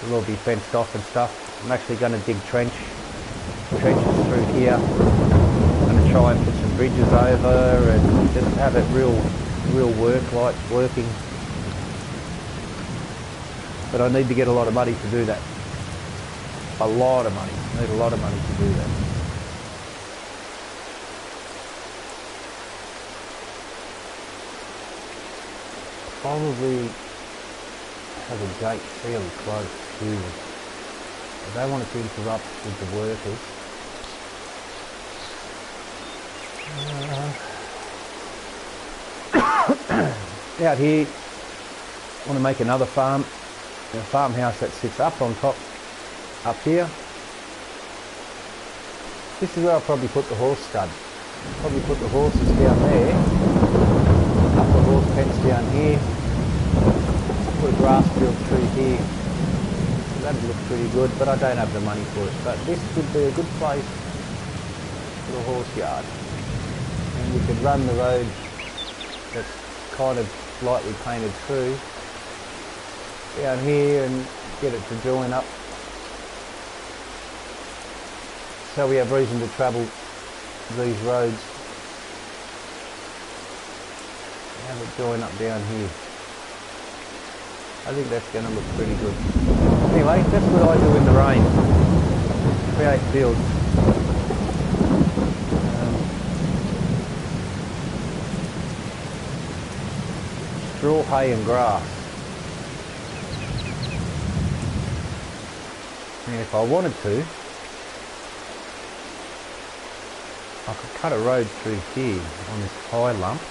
It'll all be fenced off and stuff. I'm actually going to dig trenches through here. I'm going to try and put some bridges over and just have it real like working. But I need to get a lot of money to do that. A lot of money. I need a lot of money to do that. Probably have a gate fairly close to them. I don't want it to interrupt with the workers. Out here, I want to make another farm, a farmhouse that sits up on top, up here. This is where I'll probably put the horse stud. Probably put the horses down there, up the horse pens down here, put a grass field through here. That'd look pretty good, but I don't have the money for it. But this would be a good place for the horse yard. And we could run the road that's kind of lightly painted through down here and get it to join up. So we have reason to travel these roads. Have it join up down here. I think that's going to look pretty good. Anyway, that's what I do in the rain. Create fields. Straw, hay and grass. And if I wanted to, I could cut a road through here on this high lump.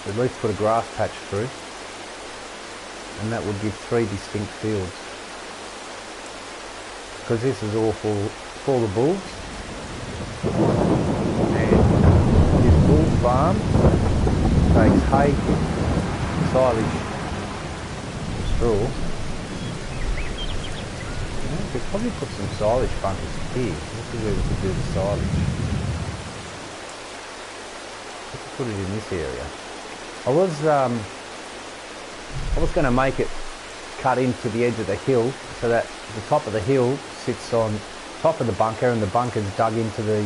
At least put a grass patch through, and that would give 3 distinct fields. Because this is all for the bulls, and this bull farm takes hay, silage, straw, just Probably put some silage bunkers here. This is where we could do the silage. We could put it in this area. I was going to make it cut into the edge of the hill so that the top of the hill sits on top of the bunker and the bunker's dug into the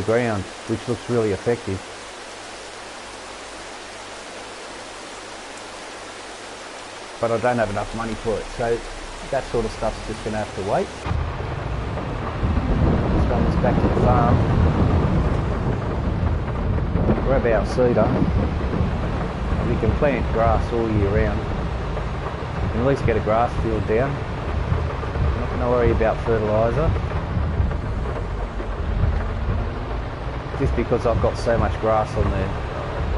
ground, which looks really effective. But I don't have enough money for it, so that sort of stuff's just going to have to wait. Let's run this back to the farm. Grab our cedar. We can plant grass all year round. We can at least get a grass field down. I'm not going to worry about fertiliser, just because I've got so much grass on there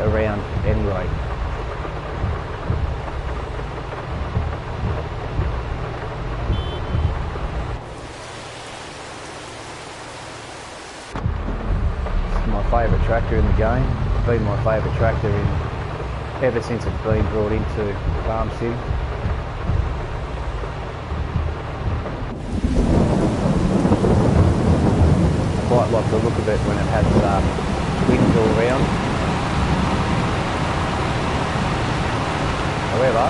around anyway. Favourite tractor in the game. It's been my favourite tractor ever since it's been brought into Farm Sim. I quite like the look of it when it has twins all around. However,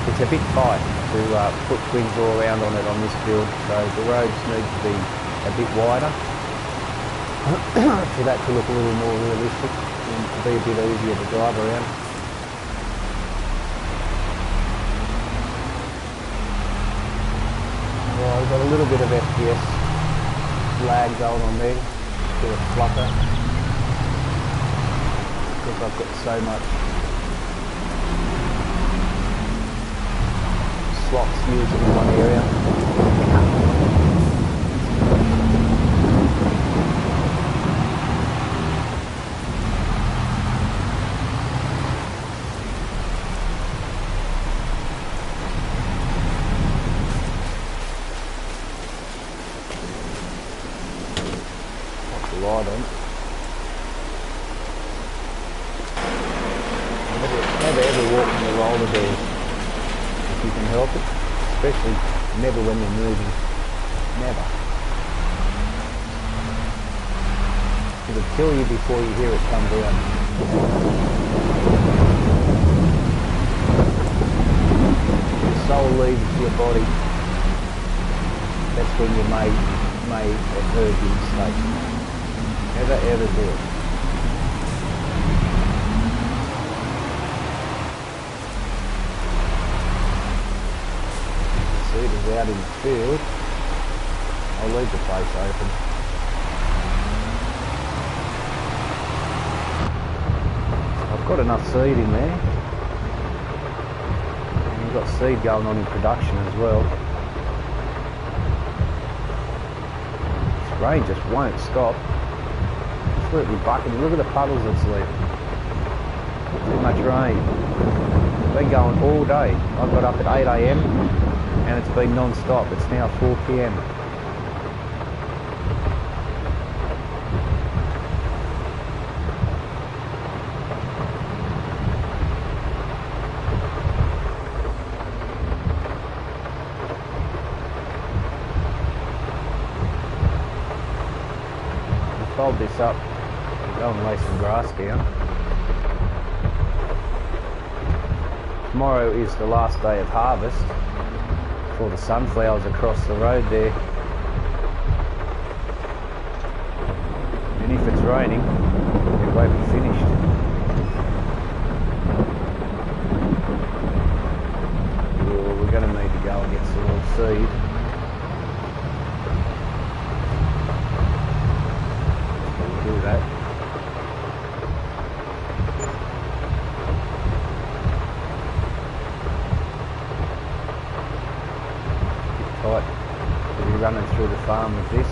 it's a bit tight to put twins all around on it on this build, so the roads need to be a bit wider for that to look a little more realistic and to be a bit easier to drive around. Well, we've got a little bit of FPS lag going on there, a bit of flutter, because I've got so much slots used in one area. Light on. Never ever walk in the roller bears if you can help it, especially never when they're moving. Never. It'll kill you before you hear it come down. Your soul leaves your body. That's when you may have heard your mistake. Never ever do it. Seeders out in the field. I'll leave the place open. I've got enough seed in there. And we've got seed going on in production as well. This rain just won't stop. Absolutely bucketed. Look at the puddles that's left. Too much rain. It's been going all day. I got up at 8 AM and it's been non-stop. It's now 4 PM. I'll fold this up. Go and lay some grass down. Tomorrow is the last day of harvest for the sunflowers across the road there. And if it's raining, it won't be finished. Well, we're going to need to go and get some more seed. We'll do that. We'll be running through the farm with this.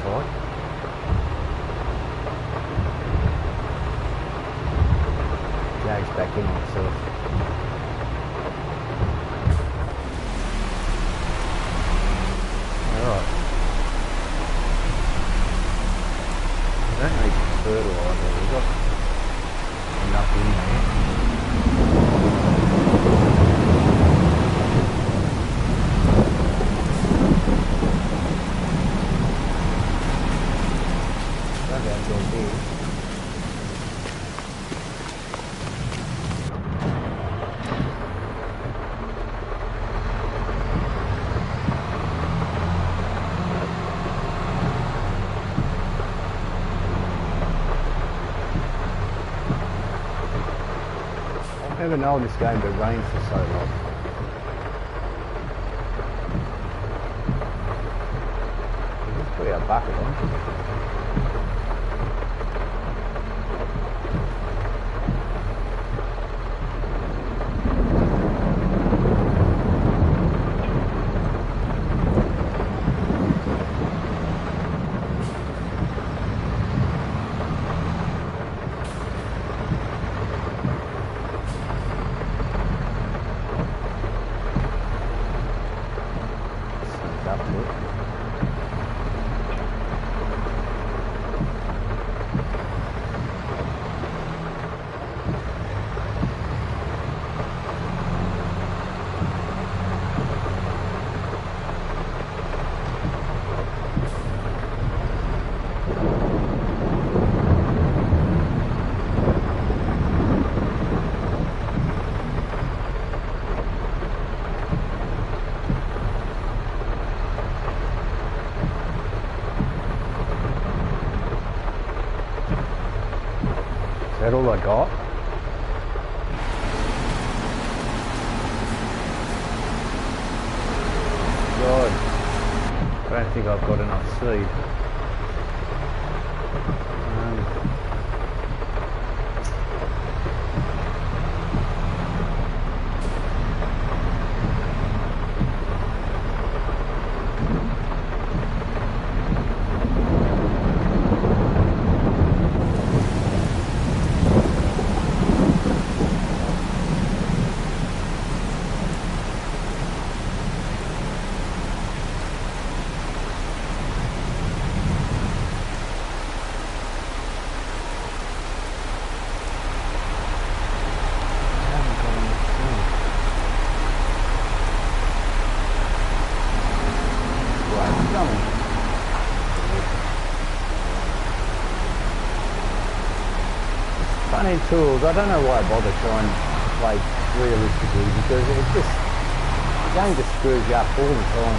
tight. Jags back in itself. Alright. We don't need to fertiliser, we've got enough in there. I've never known this game to rain for so long. Let's put our bucket on. Up to it. Is that all I got? God, I don't think I've got enough seed. Front-end tools, I don't know why I bother trying to play realistically, because it just, the game just screws you up all the time.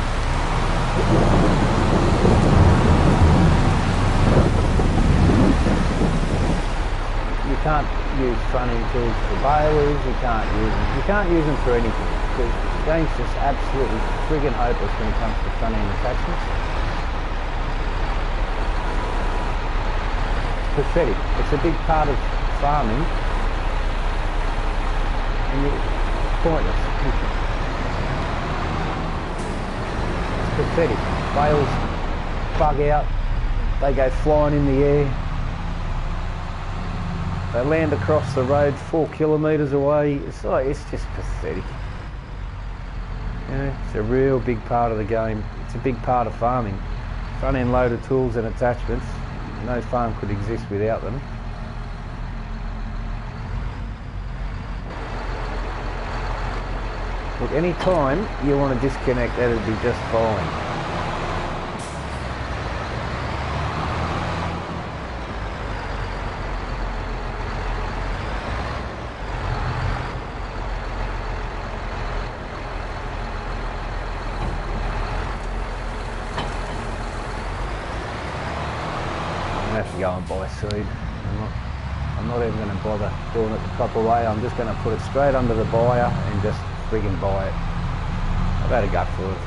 You can't use front-end tools for balers, you can't use them for anything, because the game's just absolutely friggin' hopeless when it comes to front-end attachments. It's pathetic. It's a big part of farming, and it's pointless. It's pathetic. Bales bug out, they go flying in the air, they land across the road 4 kilometres away. It's just pathetic. You know, it's a real big part of the game. It's a big part of farming. Front-end loader tools and attachments. No farm could exist without them. Look, any time you want to disconnect, that'd be just fine. I'm gonna have to go and buy seed. I'm not even going to bother doing it the proper way. I'm just going to put it straight under the buyer and just friggin' buy it. I've had a gut for it.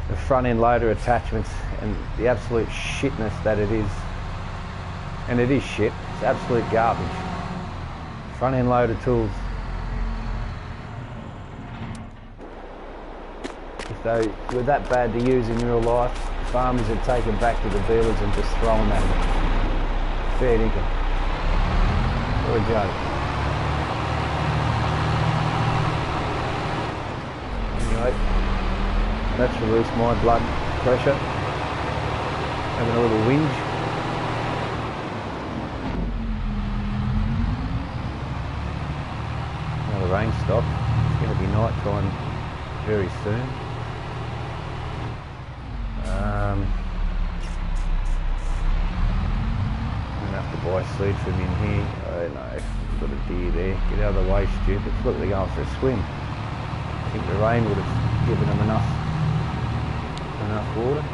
The front end loader attachments and the absolute shitness that it is. And it is shit. It's absolute garbage. Front end loader tools. If they were that bad to use in real life, farmers had taken back to the dealers and just thrown them. Fair dinkum. What a joke. Anyway, that's released my blood pressure. Having a little whinge. Now the rain stopped. It's going to be night time very soon. I'm going to have to buy seed from in here. Oh no, we've got a deer there. Get out of the way, stupid. Look, they're going for a swim. I think the rain would have given them enough water.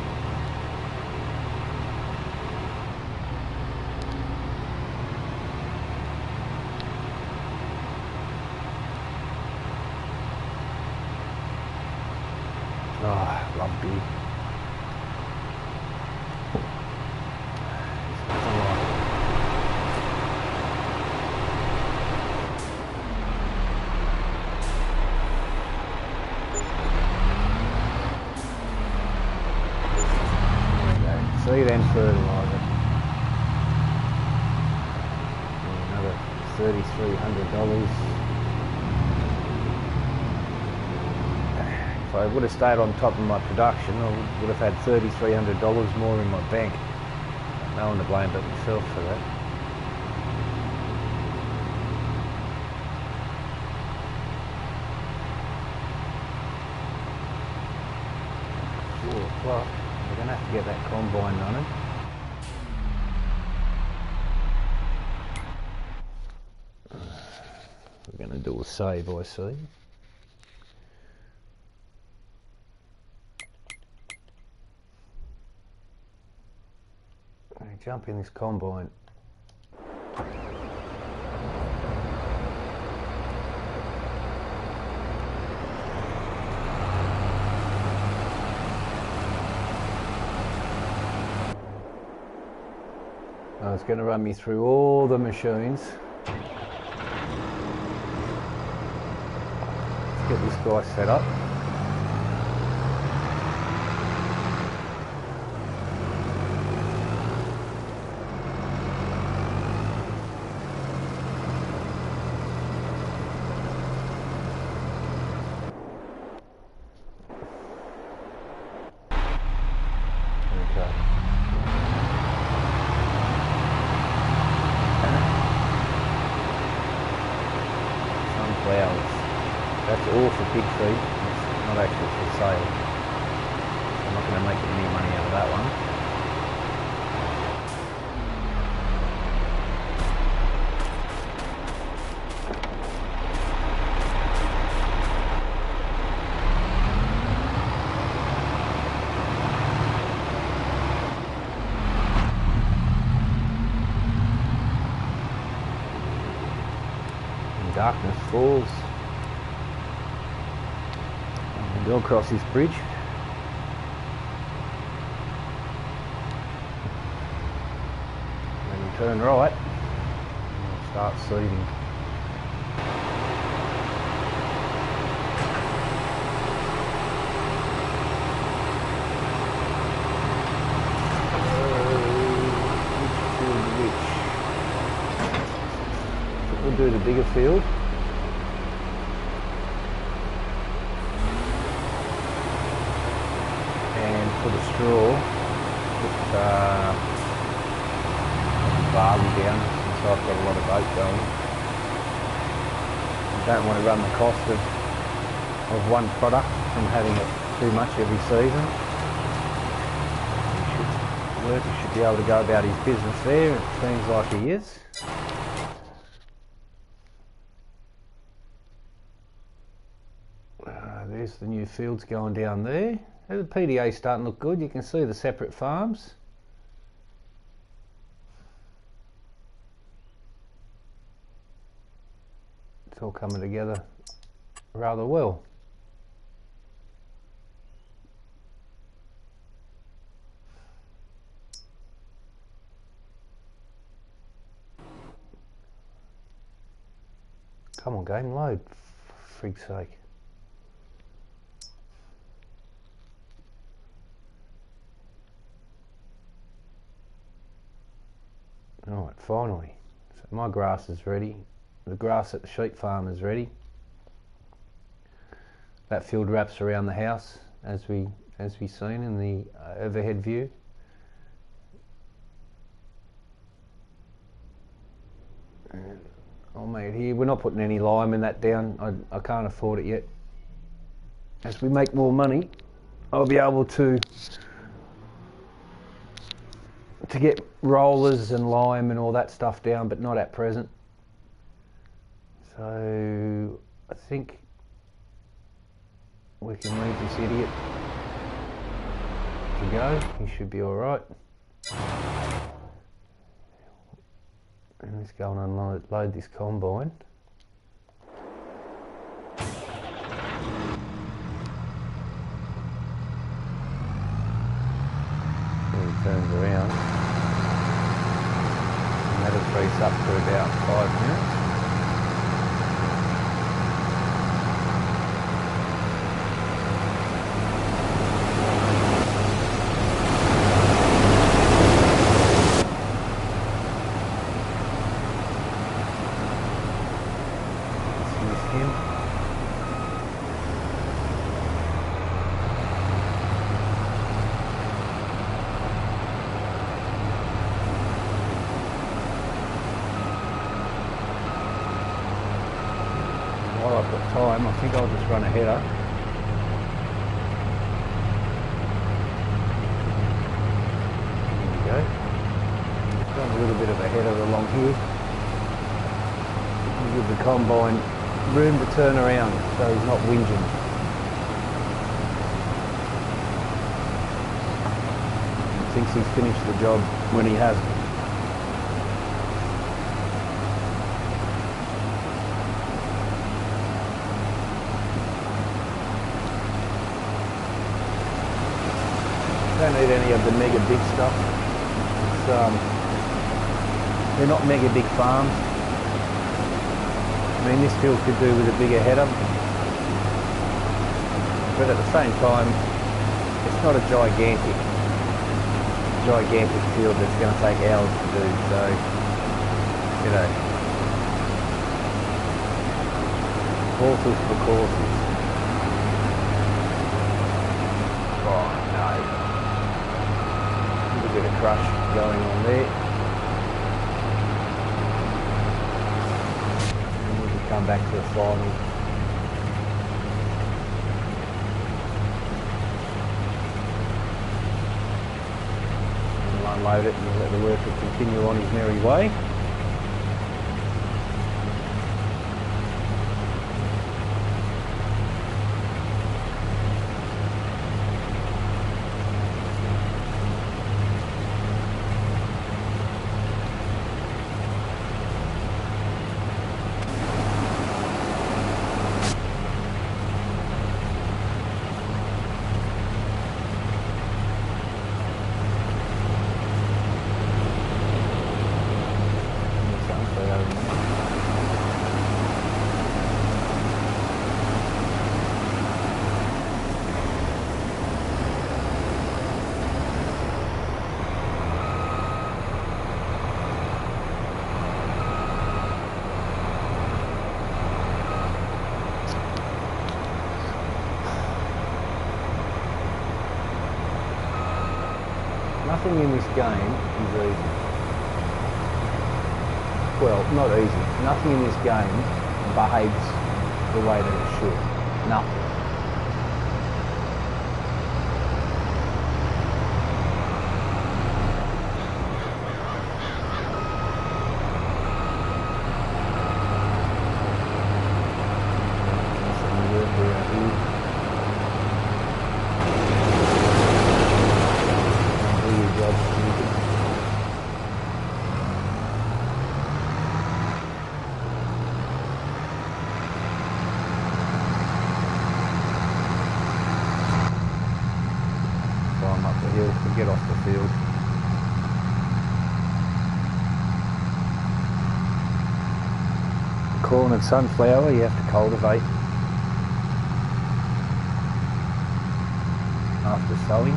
Oh, I love beer. Seed and fertiliser. Another $3,300. If I would have stayed on top of my production, I would have had $3,300 more in my bank. No one to blame but myself for that. Well, we're going to have to get that combine running. We're going to do a save, I see. Jump in this combine. It's going to run me through all the machines. Let's get this guy set up. That's all for pig feed, it's not actually for sale. I'm not going to make any money out of that one. And darkness falls. Go across this bridge. Then we turn right and we'll start seeding. We'll do the bigger field. For the straw, put barley down, so I've got a lot of oat going. I don't want to run the cost of one product from having it too much every season. He should be able to go about his business there, it seems like he is. There's the new fields going down there. The PDA's starting to look good. You can see the separate farms. It's all coming together rather well. Come on, game, load, for frig's sake. Alright, finally. So my grass is ready. The grass at the sheep farm is ready. That field wraps around the house as we seen in the overhead view. And I'll make it here. We're not putting any lime in that down. I can't afford it yet. As we make more money, I'll be able to get rollers and lime and all that stuff down, but not at present. So I think we can leave this idiot to go. He should be all right. And let's go and unload this combine. Then he turns around. And that'll free us up for about 5 minutes. While I've got time, I think I'll just run a header. There we go. Run a little bit of a header along here. And give the combine room to turn around so he's not whinging. He thinks he's finished the job when he hasn't. Don't need any of the mega big stuff. They're not mega big farms. I mean, this field could do with a bigger header, but at the same time, it's not a gigantic field that's going to take hours to do. So, you know, horses for courses. Oh no. A bit of crush going on there. And we can come back to the final. And we'll unload it and we'll let the worker continue on his merry way. Nothing in this game is easy. Well, not easy. Nothing in this game behaves the way that it should. Nothing. To get off the field. Corn and sunflower you have to cultivate after sowing.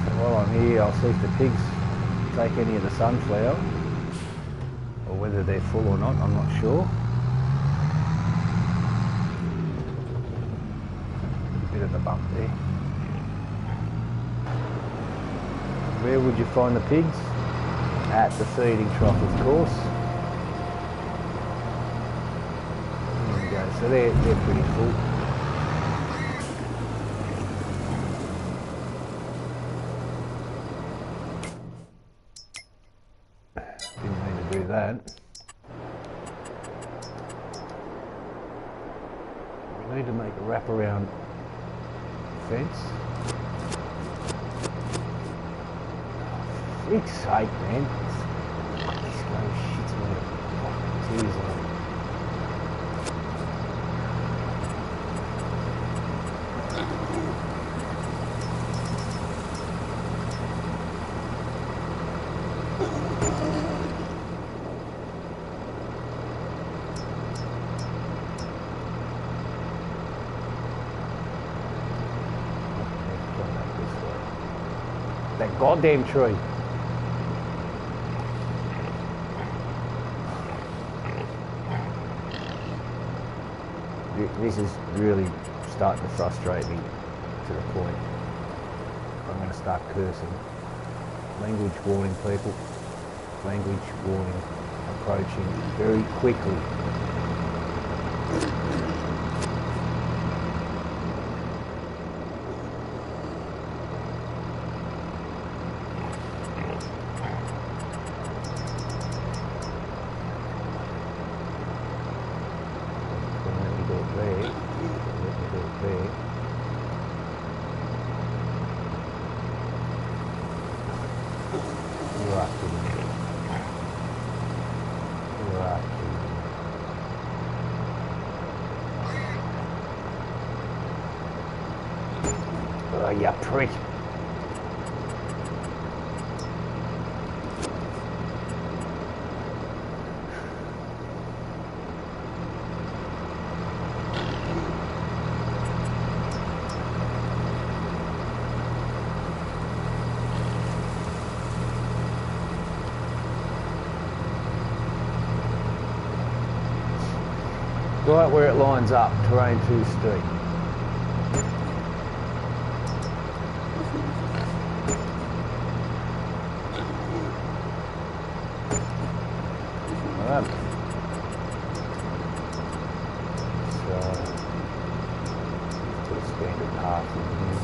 So while I'll see if the pigs take any of the sunflower, or whether they're full or not, I'm not sure. A bit of a bump there. Where would you find the pigs? At the feeding trough, of course. There we go, so they're pretty full. Didn't mean to do that. We need to make a wraparound fence. For fuck's sake, man. This game shits me. Seriously. That goddamn tree. This is really starting to frustrate me to the point I'm going to start cursing. Language warning, people. Language warning. Approaching very quickly. Oh, you prick. Right where it lines up, terrain too steep. Alright. So, put a standard path in here.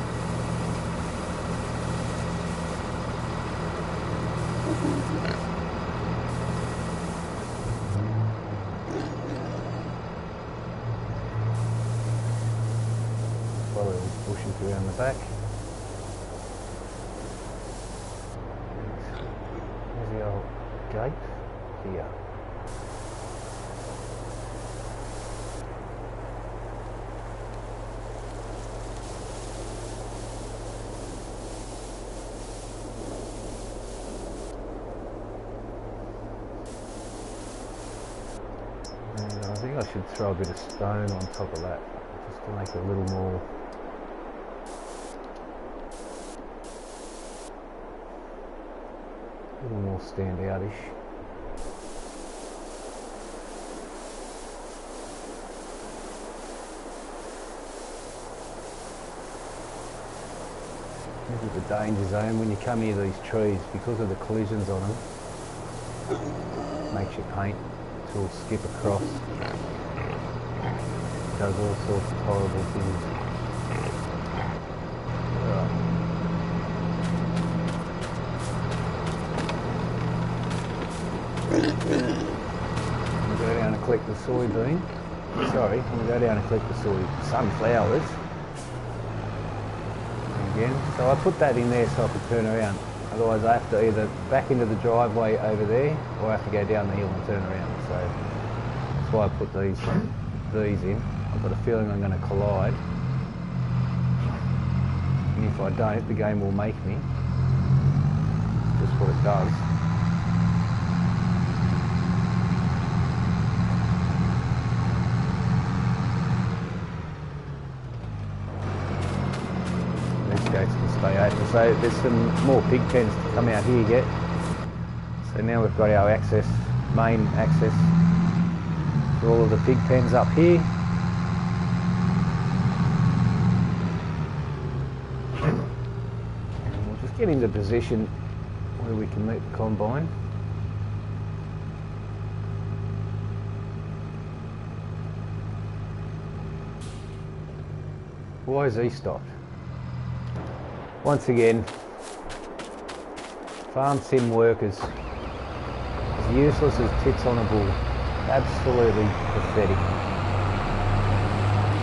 Follow these bushes around the back. There's the old gate here. And I think I should throw a bit of stone on top of that, just to make it a little more stand-outish. This is the danger zone when you come near these trees, because of the collisions on them. Makes your paint tool skip across. Does all sorts of horrible things. I'm going to go down and collect the soybean. Sorry, I'm going to go down and collect the sunflowers. Again. So I put that in there so I could turn around. Otherwise I have to either back into the driveway over there, or I have to go down the hill and turn around. So that's why I put these in. I've got a feeling I'm going to collide. And if I don't, the game will make me. Just what it does. gates can stay open. So there's some more pig pens to come out here yet. So now we've got our access, main access for all of the pig pens up here. And we'll just get into position where we can meet the combine. Why is he stopped? Once again, farm sim workers, as useless as tits on a bull. Absolutely pathetic.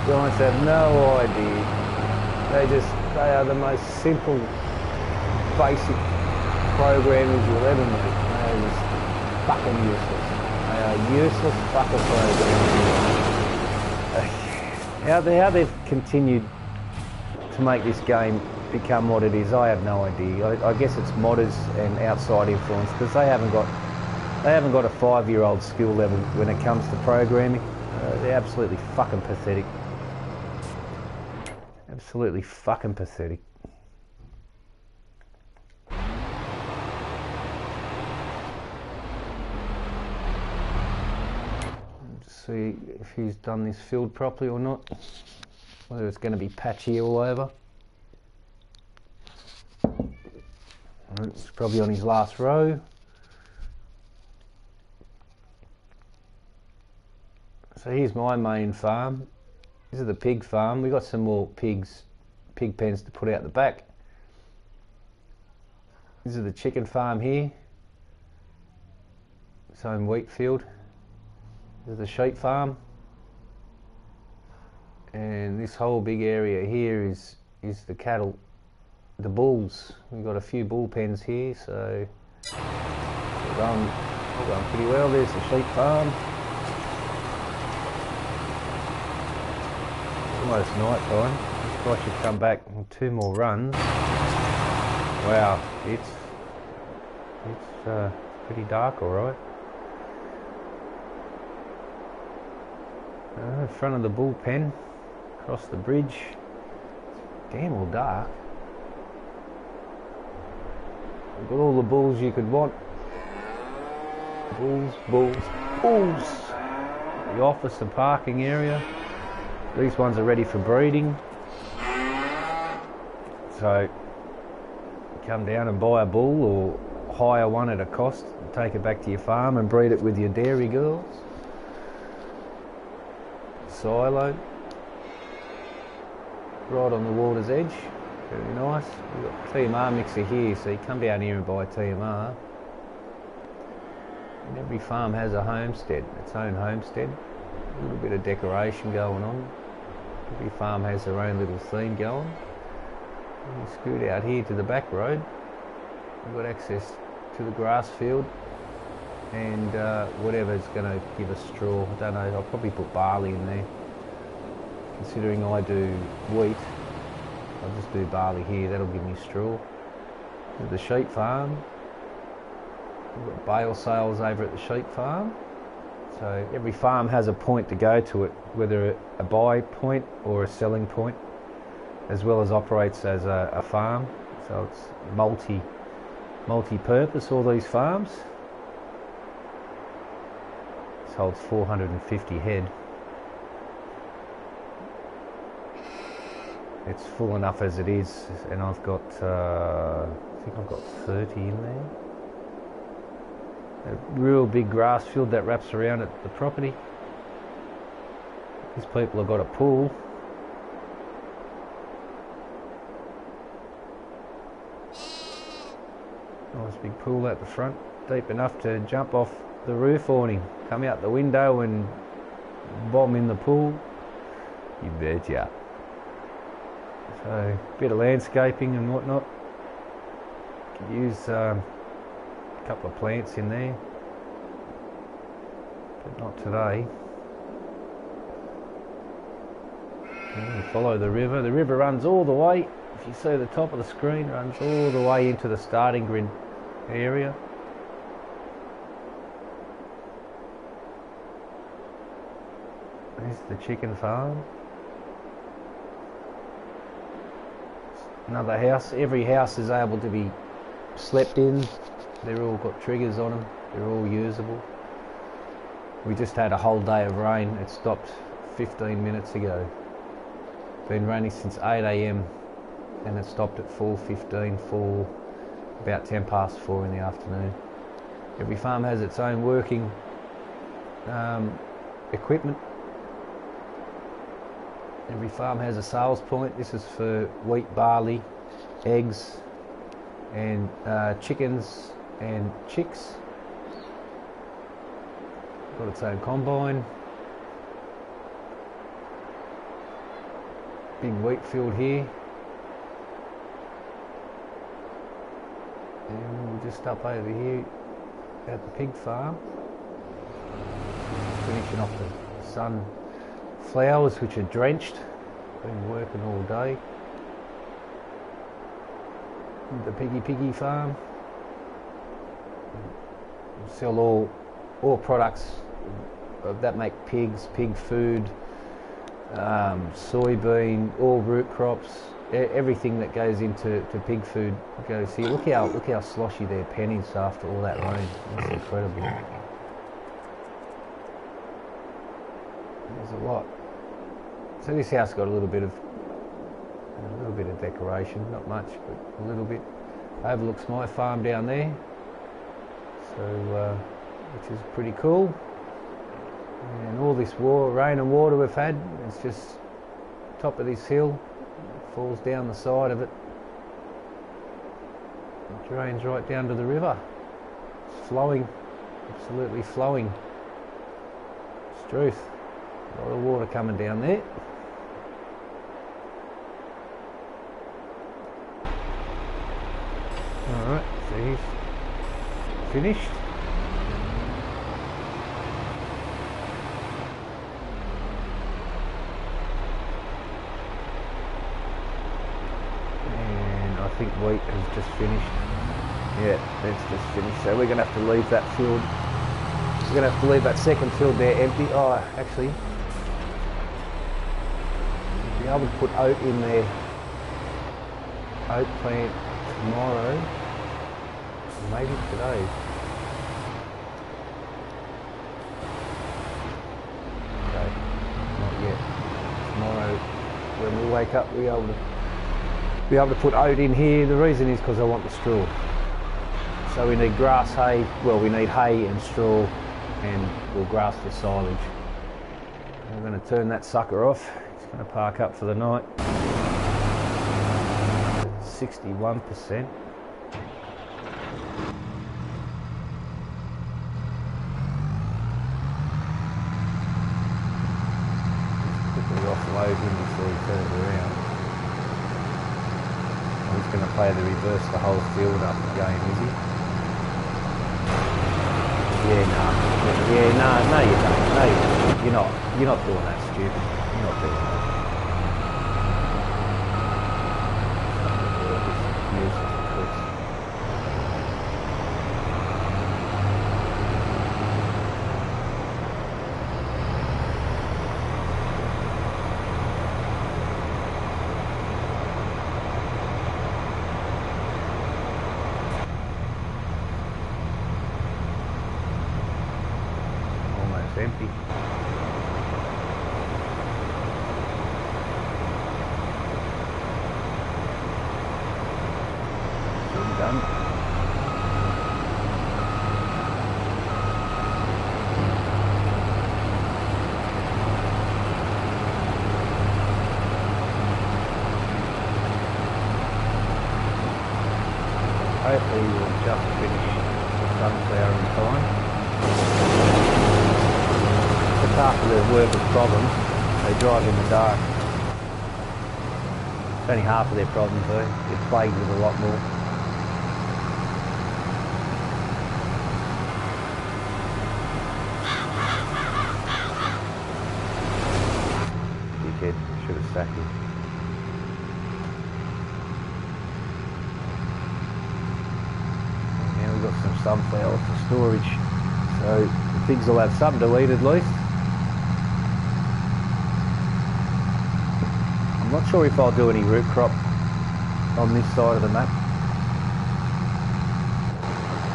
Giants have no idea. They are the most simple, basic programmers you'll ever meet. They are just fucking useless. They are useless fucker programmers. How they've continued to make this game become what it is, I have no idea. I guess it's modders and outside influence, because they haven't got a 5-year-old skill level when it comes to programming. They're absolutely fucking pathetic. Absolutely fucking pathetic. Let's see if he's done this field properly or not. Whether it's going to be patchy all over. It's probably on his last row. So here's my main farm. This is the pig farm. We've got some more pig pens to put out the back. This is the chicken farm here. Its own wheat field. This is the sheep farm. And this whole big area here is the cattle, the bulls. We've got a few bull pens here, so we're going pretty well. There's the sheep farm. It's almost night time. This guy should come back with 2 more runs. Wow, it's pretty dark, all right. In front of the bull pen. Across the bridge. Damn all dark. We've got all the bulls you could want. Bulls, bulls, bulls. The office and parking area. These ones are ready for breeding. So come down and buy a bull or hire one at a cost and take it back to your farm and breed it with your dairy girls. Silo. Right on the water's edge, very nice. We've got TMR mixer here, so you come down here and buy TMR. And every farm has a homestead, its own homestead. A little bit of decoration going on. Every farm has their own little theme going. And we scoot out here to the back road. We've got access to the grass field and whatever's going to give us straw. I don't know, I'll probably put barley in there. Considering I do wheat, I'll just do barley here, that'll give me straw. There's the sheep farm. We've got bale sales over at the sheep farm. So every farm has a point to go to it, whether a buy point or a selling point, as well as operates as a farm. So it's multi-purpose, all these farms. This holds 450 head. It's full enough as it is, and I've got, I think I've got 30 in there. A real big grass field that wraps around at the property. These people have got a pool. Nice big pool at the front, deep enough to jump off the roof awning, come out the window and bomb in the pool. You betcha. So, a bit of landscaping and whatnot. Could use a couple of plants in there, but not today. And follow the river. The river runs all the way, if you see the top of the screen, runs all the way into the starting grid area. There's the chicken farm. Another house. Every house is able to be slept in. They're all got triggers on them. They're all usable. We just had a whole day of rain. It stopped 15 minutes ago. Been raining since 8 AM and it stopped at 4:15 for about 10 past 4 in the afternoon. Every farm has its own working equipment. Every farm has a sales point. This is for wheat, barley, eggs and chickens and chicks. Got its own combine. Big wheat field here. And we're just up over here at the pig farm. Finishing off the sunflowers which are drenched. Been working all day. The piggy farm. We sell all products that make pigs, pig food, soybean, all root crops, everything that goes into pig food goes here. Look how sloshy their pennies after all that rain. That's incredible. There's a lot. So this house got a little bit of decoration, not much, but a little bit. Overlooks my farm down there, so which is pretty cool. And all this rain and water we've had, it's just top of this hill, it falls down the side of it. It drains right down to the river. It's flowing, absolutely flowing. It's truth. A lot of water coming down there. Alright, so he's finished. And I think wheat has just finished. Yeah, that's just finished. So we're going to have to leave that field. We're going to have to leave that second field there empty. Oh, actually, we'll be able to put oat in there. Oat plant tomorrow, maybe today. Okay, not yet. Tomorrow, when we wake up, we'll be able to put oat in here. The reason is because I want the straw. So we need grass, hay. Well, we need hay and straw, and we'll grass for silage. I'm going to turn that sucker off. It's going to park up for the night. 61%. Quickly offload him before he turns around. I'm just going to play the reverse the whole field up again, is he? Yeah, no. Yeah, no, you don't. No, you don't. You're not doing that, stupid. You're not doing that. Empty. Done. Hopefully we'll just finish the sunflower in time. Half of the workers' problems, they drive in the dark. It's only half of their problems though. They're plagued with a lot more. Dickhead, should have sacked him. Now we've got some sunflower for storage, so the pigs will have something to eat at least. I'm not sure if I'll do any root crop on this side of the map,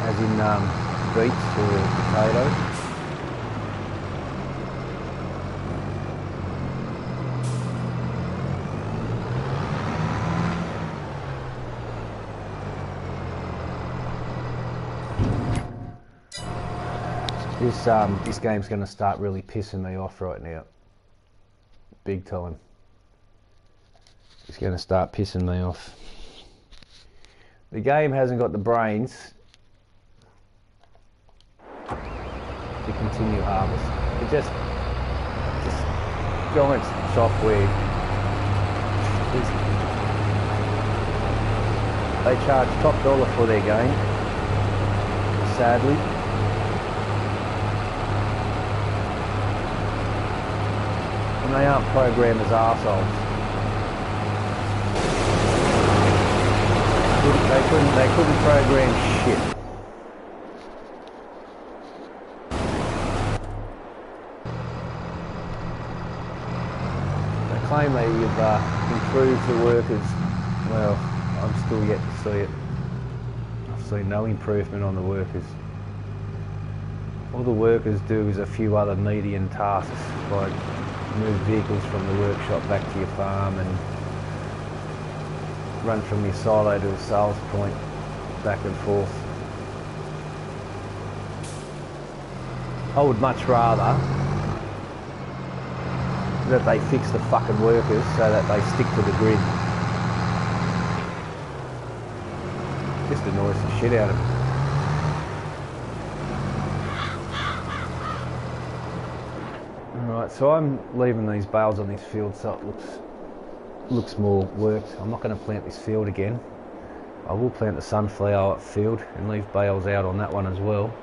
as in beets or potatoes. This game's going to start really pissing me off right now. Big time. It's going to start pissing me off. The game hasn't got the brains to continue harvest. It just giant software. They charge top dollar for their game, sadly. And they aren't programmed as arseholes. They couldn't program shit. They claim they've improved the workers. Well, I'm still yet to see it. I've seen no improvement on the workers. All the workers do is a few other median tasks, like move vehicles from the workshop back to your farm and run from your silo to a sales point, back and forth. I would much rather that they fix the fucking workers so that they stick to the grid. Just annoys the shit out of me. Alright, so I'm leaving these bales on this field so it looks more worked. I'm not going to plant this field again. I will plant the sunflower field and leave bales out on that one as well.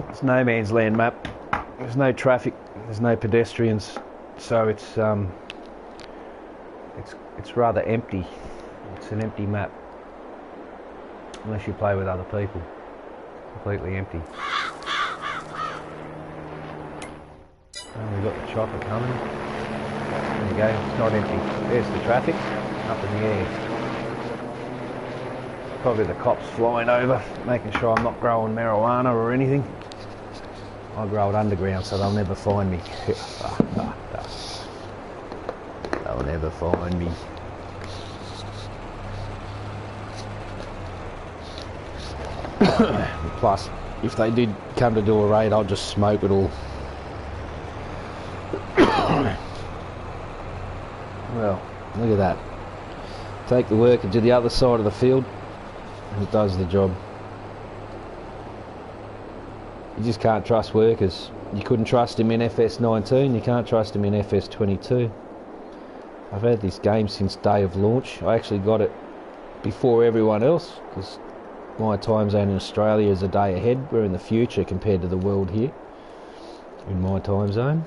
It's no man's land map. There's no traffic. There's no pedestrians, so it's rather empty. It's an empty map, unless you play with other people. Completely empty. And we've got the chopper coming. There you go, it's not empty. There's the traffic, up in the air. Probably the cops flying over, making sure I'm not growing marijuana or anything. I grow it underground so they'll never find me. They'll never find me. Plus, if they did come to do a raid, I'll just smoke it all. Well, look at that. Take the worker to the other side of the field and it does the job. You just can't trust workers. You couldn't trust him in FS19, you can't trust him in FS22. I've had this game since day of launch. I actually got it before everyone else because my time zone in Australia is a day ahead. We're in the future compared to the world here in my time zone.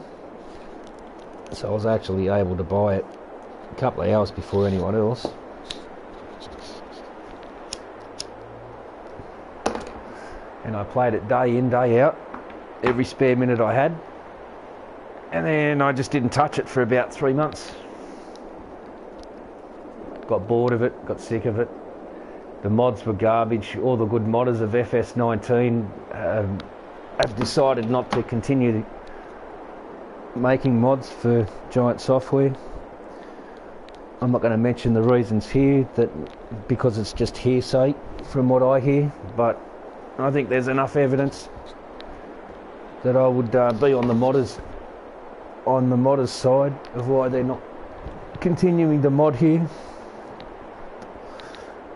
So I was actually able to buy it a couple of hours before anyone else. And I played it day in, day out, every spare minute I had. And then I just didn't touch it for about 3 months. Got bored of it, got sick of it. The mods were garbage. All the good modders of FS19 have decided not to continue making mods for Giant Software. I'm not going to mention the reasons here, that because it's just hearsay from what I hear, but I think there's enough evidence that I would be on the modders side of why they're not continuing the mod here.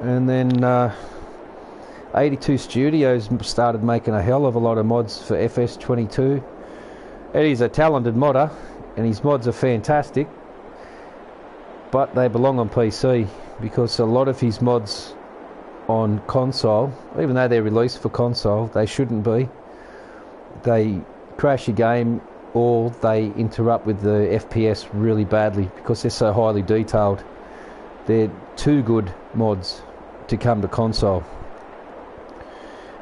And then 82 Studios started making a hell of a lot of mods for FS22. Eddie's a talented modder and his mods are fantastic, but they belong on PC because a lot of his mods on console, even though they're released for console, they shouldn't be. They crash your game or they interrupt with the FPS really badly because they're so highly detailed. They're too good mods to come to console.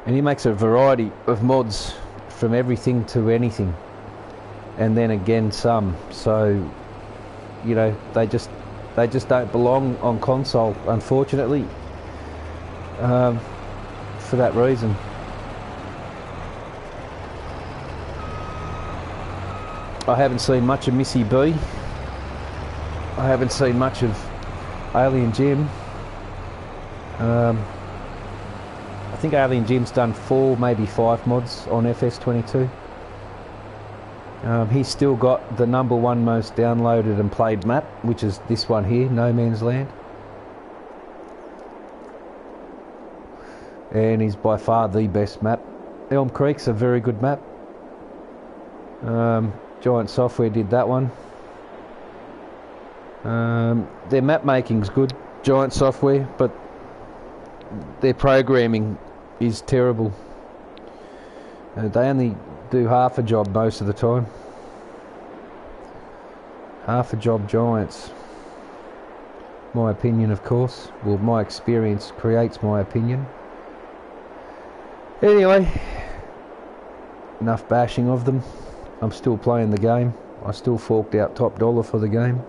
And he makes a variety of mods from everything to anything, and then again some. So, you know, they just They just don't belong on console, unfortunately, for that reason. I haven't seen much of Missy B. I haven't seen much of Alien Jim. I think Alien Jim's done 4, maybe 5 mods on FS22. He's still got the #1 most downloaded and played map, which is this one here, No Man's Land. And he's by far the best map. Elm Creek's a very good map. Giant Software did that one. Their map making's good, Giant Software, but their programming is terrible. They only do half a job most of the time. Half a job Giants. My opinion, of course. Well, my experience creates my opinion. Anyway, enough bashing of them. I'm still playing the game. I still forked out top dollar for the game.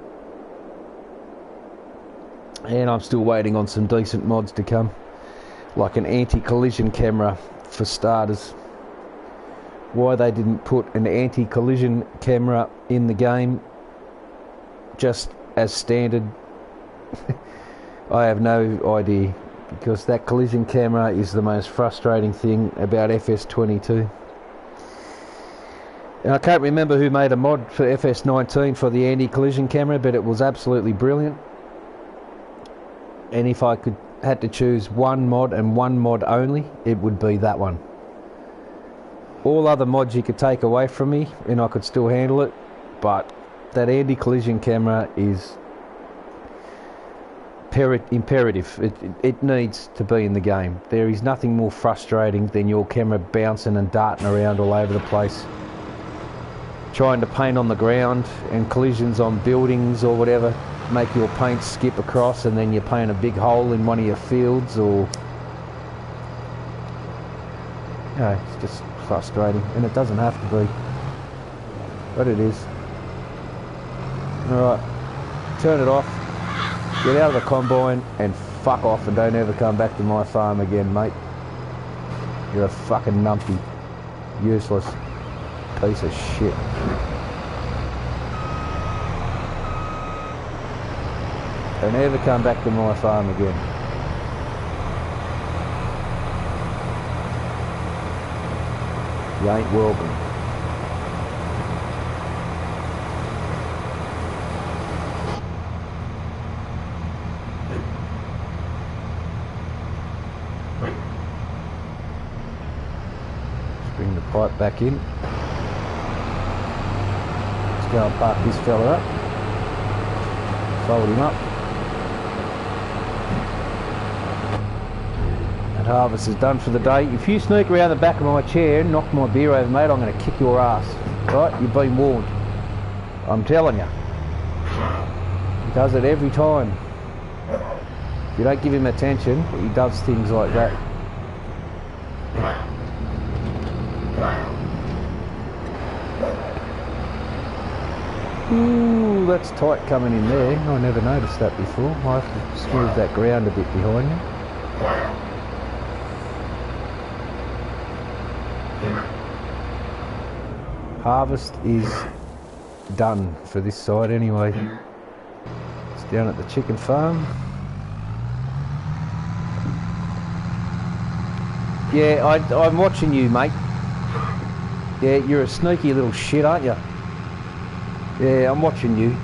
And I'm still waiting on some decent mods to come. Like an anti-collision camera for starters. Why they didn't put an anti-collision camera in the game just as standard, I have no idea. Because that collision camera is the most frustrating thing about FS22. And I can't remember who made a mod for FS19 for the anti-collision camera, but it was absolutely brilliant. And if I had to choose one mod and one mod only, it would be that one. All other mods you could take away from me and I could still handle it, but that anti-collision camera is imperative. It needs to be in the game. There is nothing more frustrating than your camera bouncing and darting around all over the place, trying to paint on the ground, and collisions on buildings or whatever make your paint skip across, and then you paint a big hole in one of your fields, or it's just frustrating. And it doesn't have to be, but it is. Alright, turn it off, get out of the combine and fuck off, and don't ever come back to my farm again, mate. You're a fucking numpty, useless piece of shit. Don't ever come back to my farm again. You ain't welcome. Let's bring the pipe back in. Let's go and park this fella up. Fold him up. Harvest is done for the day. If you sneak around the back of my chair and knock my beer over, mate, I'm going to kick your ass. Right? You've been warned. I'm telling you. He does it every time. If you don't give him attention, he does things like that. Ooh, that's tight coming in there. I never noticed that before. I have to smooth that ground a bit behind you. Harvest is done for this side anyway. It's down at the chicken farm. Yeah, I'm watching you, mate. Yeah, you're a sneaky little shit, aren't you? Yeah, I'm watching you.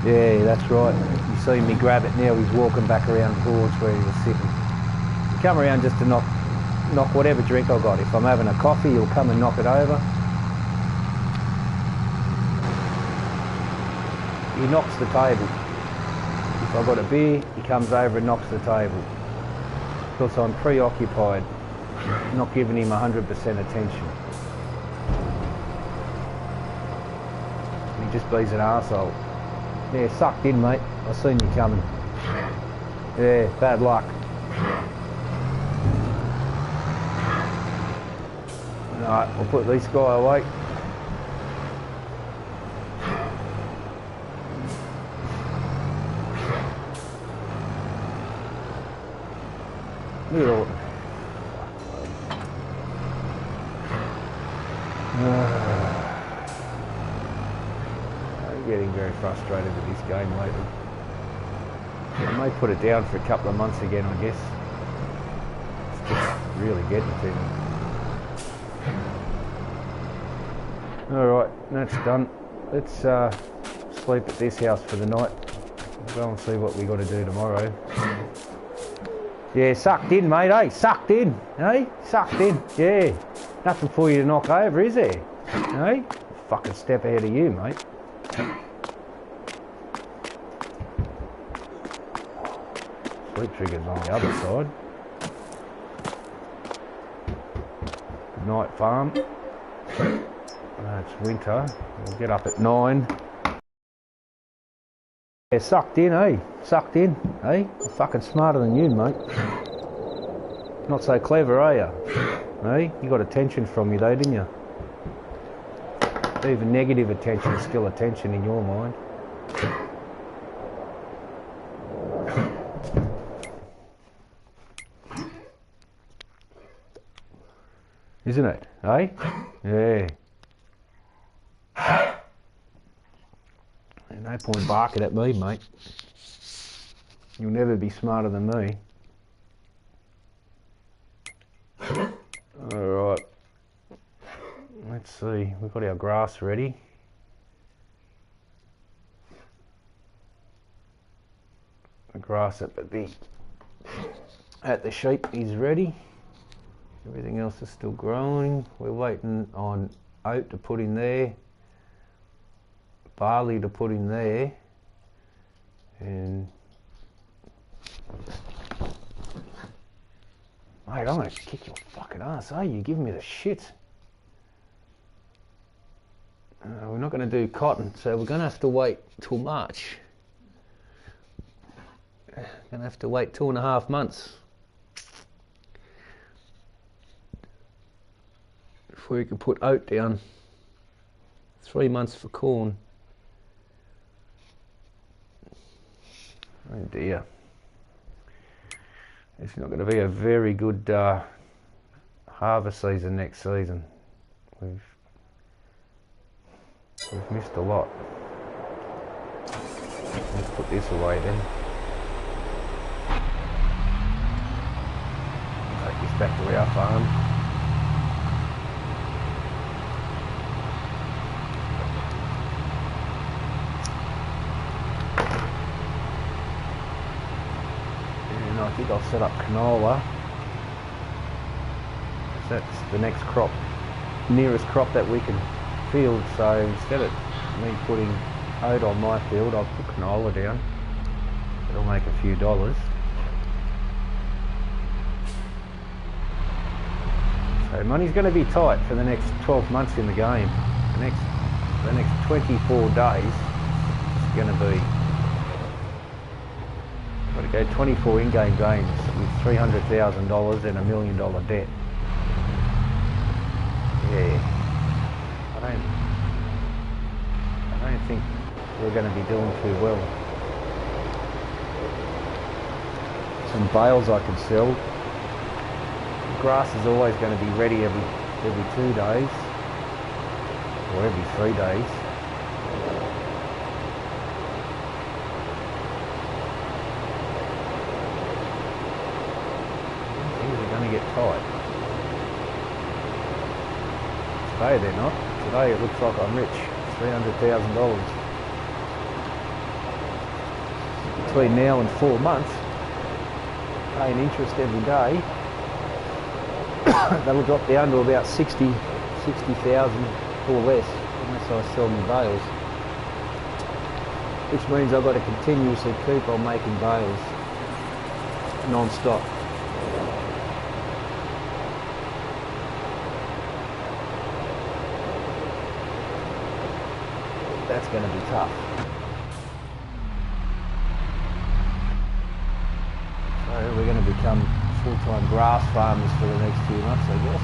Yeah, that's right. You seen me grab it now, he's walking back around towards where he was sitting. You come around just to knock whatever drink I got. If I'm having a coffee, he'll come and knock it over. He knocks the table. If I've got a beer, he comes over and knocks the table. Because I'm preoccupied, not giving him 100% attention. He just be's an arsehole. Yeah, sucked in, mate. I seen you coming. Yeah, bad luck. Alright, we'll put this guy away. Look at all. I'm getting very frustrated with this game lately. I may put it down for a couple of months again, I guess. It's just really getting to me. Alright, that's done. Let's sleep at this house for the night. We'll go and see what we got to do tomorrow. Yeah, sucked in, mate, eh? Sucked in, eh? Sucked in, yeah. Nothing for you to knock over, is there? Eh? Fucking step ahead of you, mate. Sleep trigger's on the other side. Good night, farm. It's winter. We'll get up at 9. Yeah, sucked in, eh? Sucked in, eh? I'm fucking smarter than you, mate. Not so clever, are you? Eh? You got attention from me though, didn't you? Even negative attention is still attention in your mind. Isn't it? Eh? Yeah. There's no point barking at me, mate. You'll never be smarter than me. Alright. Let's see. We've got our grass ready. The grass at the sheep is ready. Everything else is still growing. We're waiting on oat to put in there, barley to put in there, and mate, I'm gonna kick your fucking ass, eh? You're giving me the shit. We're not gonna do cotton, so we're gonna have to wait till March. Gonna have to wait 2.5 months before you can put oat down. 3 months for corn. Oh dear. It's not going to be a very good harvest season next season. We've missed a lot. Let's put this away then. Take this back to our farm. I think I'll set up canola. That's the next crop, nearest crop that we can field. So instead of me putting oat on my field, I'll put canola down. It'll make a few dollars. So money's going to be tight for the next 12 months in the game. The next 24 days is going to be. Got to go 24 in-game games with $300,000 and $1 million debt. Yeah, I don't think we're going to be doing too well. Some bales I can sell. Grass is always going to be ready every 2 days or every 3 days. Get tight. Today they're not. Today it looks like I'm rich. $300,000. Between now and 4 months, paying interest every day, that'll drop down to about 60,000 or less unless I sell my bales. Which means I've got to continuously keep on making bales non-stop. That's going to be tough. So we're going to become full-time grass farmers for the next few months, I guess.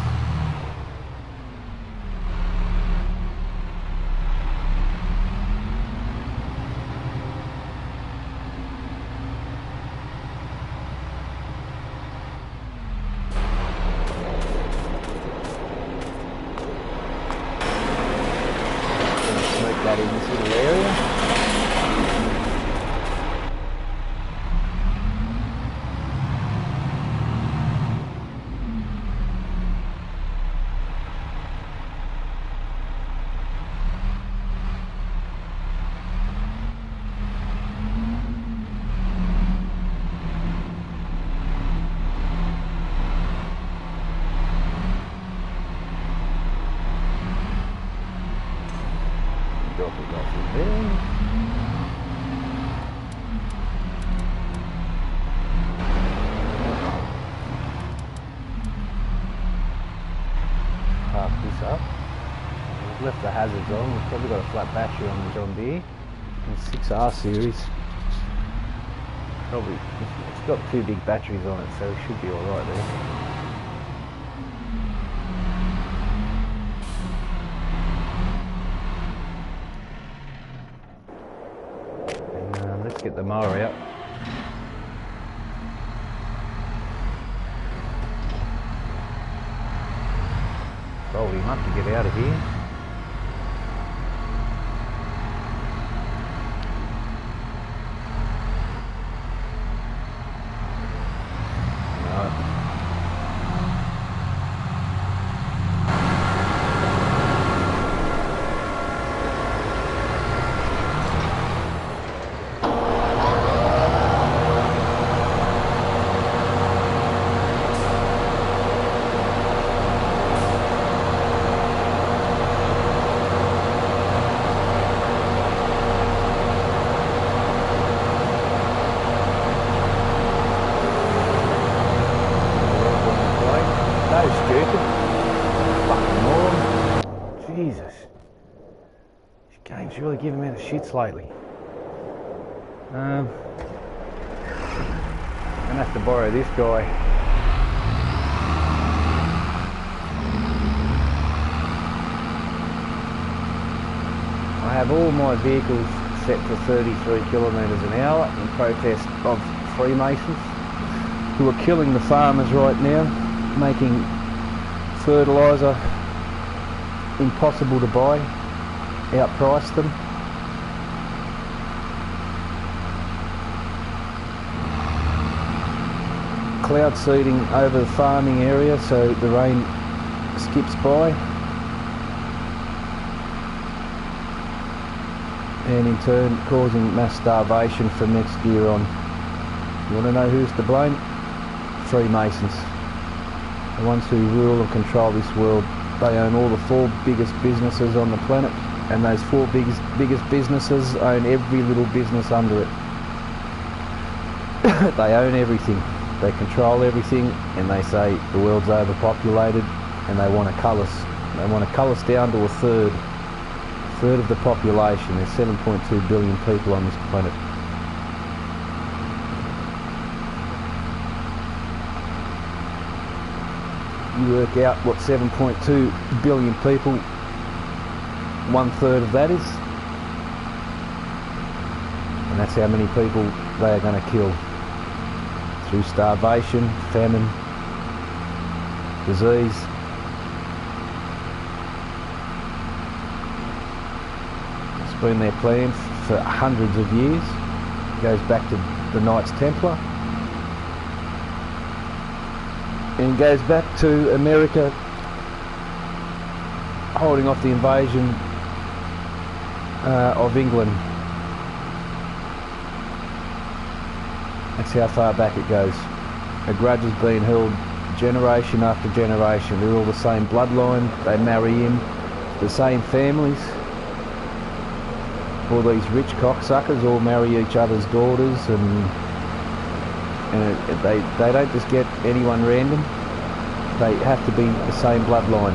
hazards on. We've probably got a flat battery on the John Deere. 6R series. Probably, it's got 2 big batteries on it, so it should be alright there. And let's get the mower out. Roll him up to get out of here. Jesus, this game's really giving me the shits lately. I'm gonna have to borrow this guy. I have all my vehicles set to 33 kilometres an hour in protest of Freemasons who are killing the farmers right now, making fertiliser impossible to buy, outprice them. Cloud seeding over the farming area so the rain skips by, and in turn causing mass starvation from next year on. You want to know who's to blame? Freemasons. The ones who rule and control this world. They own all the 4 biggest businesses on the planet, and those 4 biggest businesses own every little business under it. They own everything. They control everything, and they say the world's overpopulated, and they want to cull us. They want to cull us down to a third of the population. There's 7.2 billion people on this planet. You work out what 7.2 billion people, 1/3 of that is, and that's how many people they are going to kill through starvation, famine, disease. It's been their plan for hundreds of years. It goes back to the Knights Templar. And goes back to America holding off the invasion of England. That's how far back it goes. A grudge has been held generation after generation. They're all the same bloodline. They marry in the same families. All these rich cocksuckers all marry each other's daughters, and they don't just get anyone random. They have to be the same bloodline.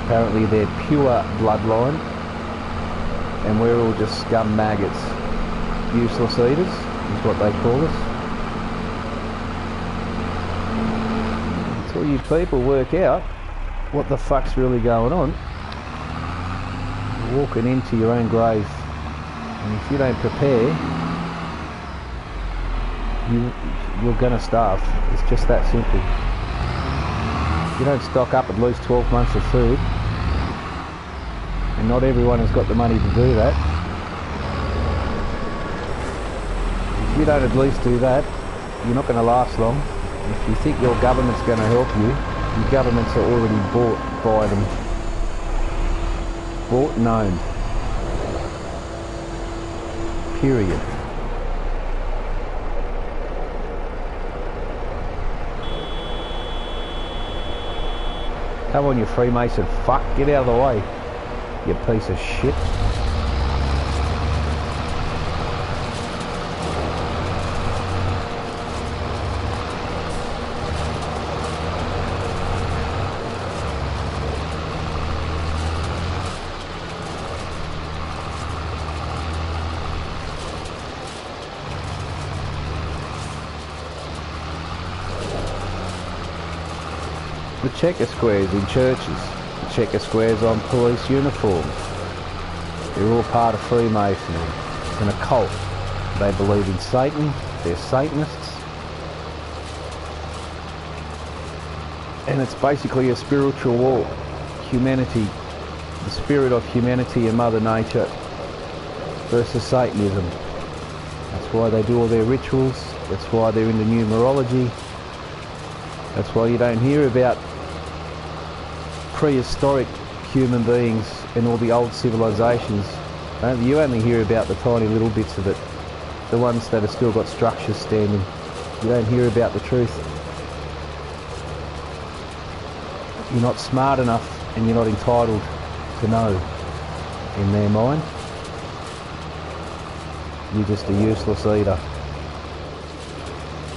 Apparently they're pure bloodline, and we're all just scum maggots. Useless eaters is what they call us. Until you people work out what the fuck's really going on, you're walking into your own grave. And if you don't prepare, you're going to starve. It's just that simple. If you don't stock up at least 12 months of food, and not everyone has got the money to do that, if you don't at least do that, you're not going to last long. If you think your government's going to help you, your governments are already bought by them. Bought and owned. Period. Come on, you Freemason fuck, get out of the way, you piece of shit. the checker squares in churches, the checker squares on police uniforms. They're all part of Freemasonry. It's an occult. They believe in Satan. They're Satanists. And it's basically a spiritual war. Humanity, the spirit of humanity and Mother Nature versus Satanism. That's why they do all their rituals. That's why they're into numerology. That's why you don't hear about prehistoric human beings and all the old civilizations. You only hear about the tiny little bits of it, the ones that have still got structures standing. You don't hear about the truth. You're not smart enough and you're not entitled to know in their mind. You're just a useless eater.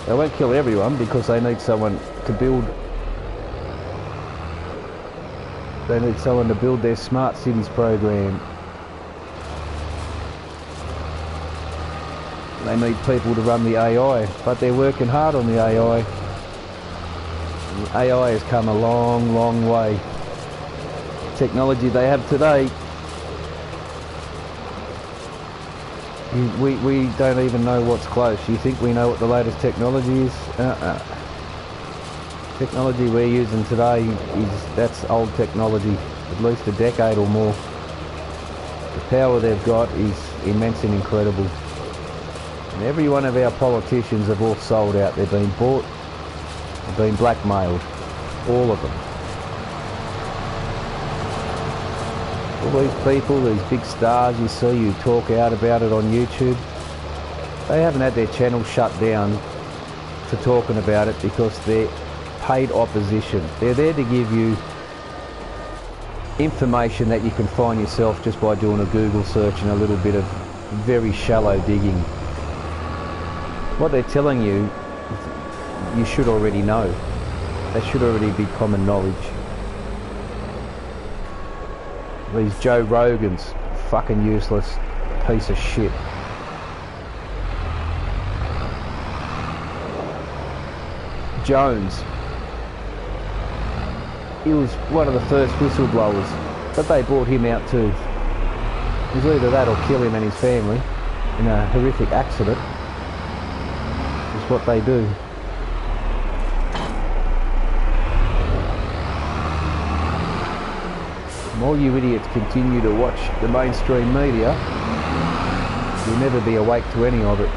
They won't kill everyone because they need someone to build. They need someone to build their smart cities program. They need people to run the AI, but they're working hard on the AI. And the AI has come a long, long way. The technology they have today, we don't even know what's close. You think we know what the latest technology is? Technology we're using today that's old technology, at least a decade or more. The power they've got is immense and incredible. And every one of our politicians have all sold out. They've been bought, they've been blackmailed, all of them. All these people, these big stars you see who talk out about it on YouTube, they haven't had their channel shut down for talking about it because they're paid opposition. They're there to give you information that you can find yourself just by doing a Google search and a little bit of very shallow digging. What they're telling you, you should already know. That should already be common knowledge. These Joe Rogans, fucking useless piece of shit. Jones, he was one of the first whistleblowers, but they brought him out too. It was either that or kill him and his family in a horrific accident. Is what they do. And all you idiots continue to watch the mainstream media, you'll never be awake to any of it.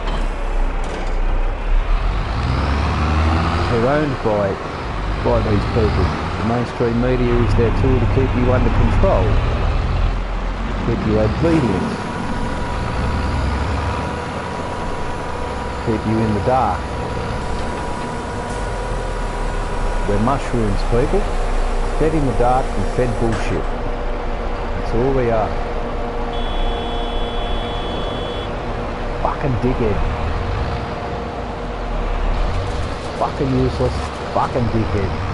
They're owned by these people. The mainstream media is their tool to keep you under control, keep you obedient, keep you in the dark. We're mushrooms, people, fed in the dark and fed bullshit. That's all we are. Fucking dickhead. Fucking useless, fucking dickhead.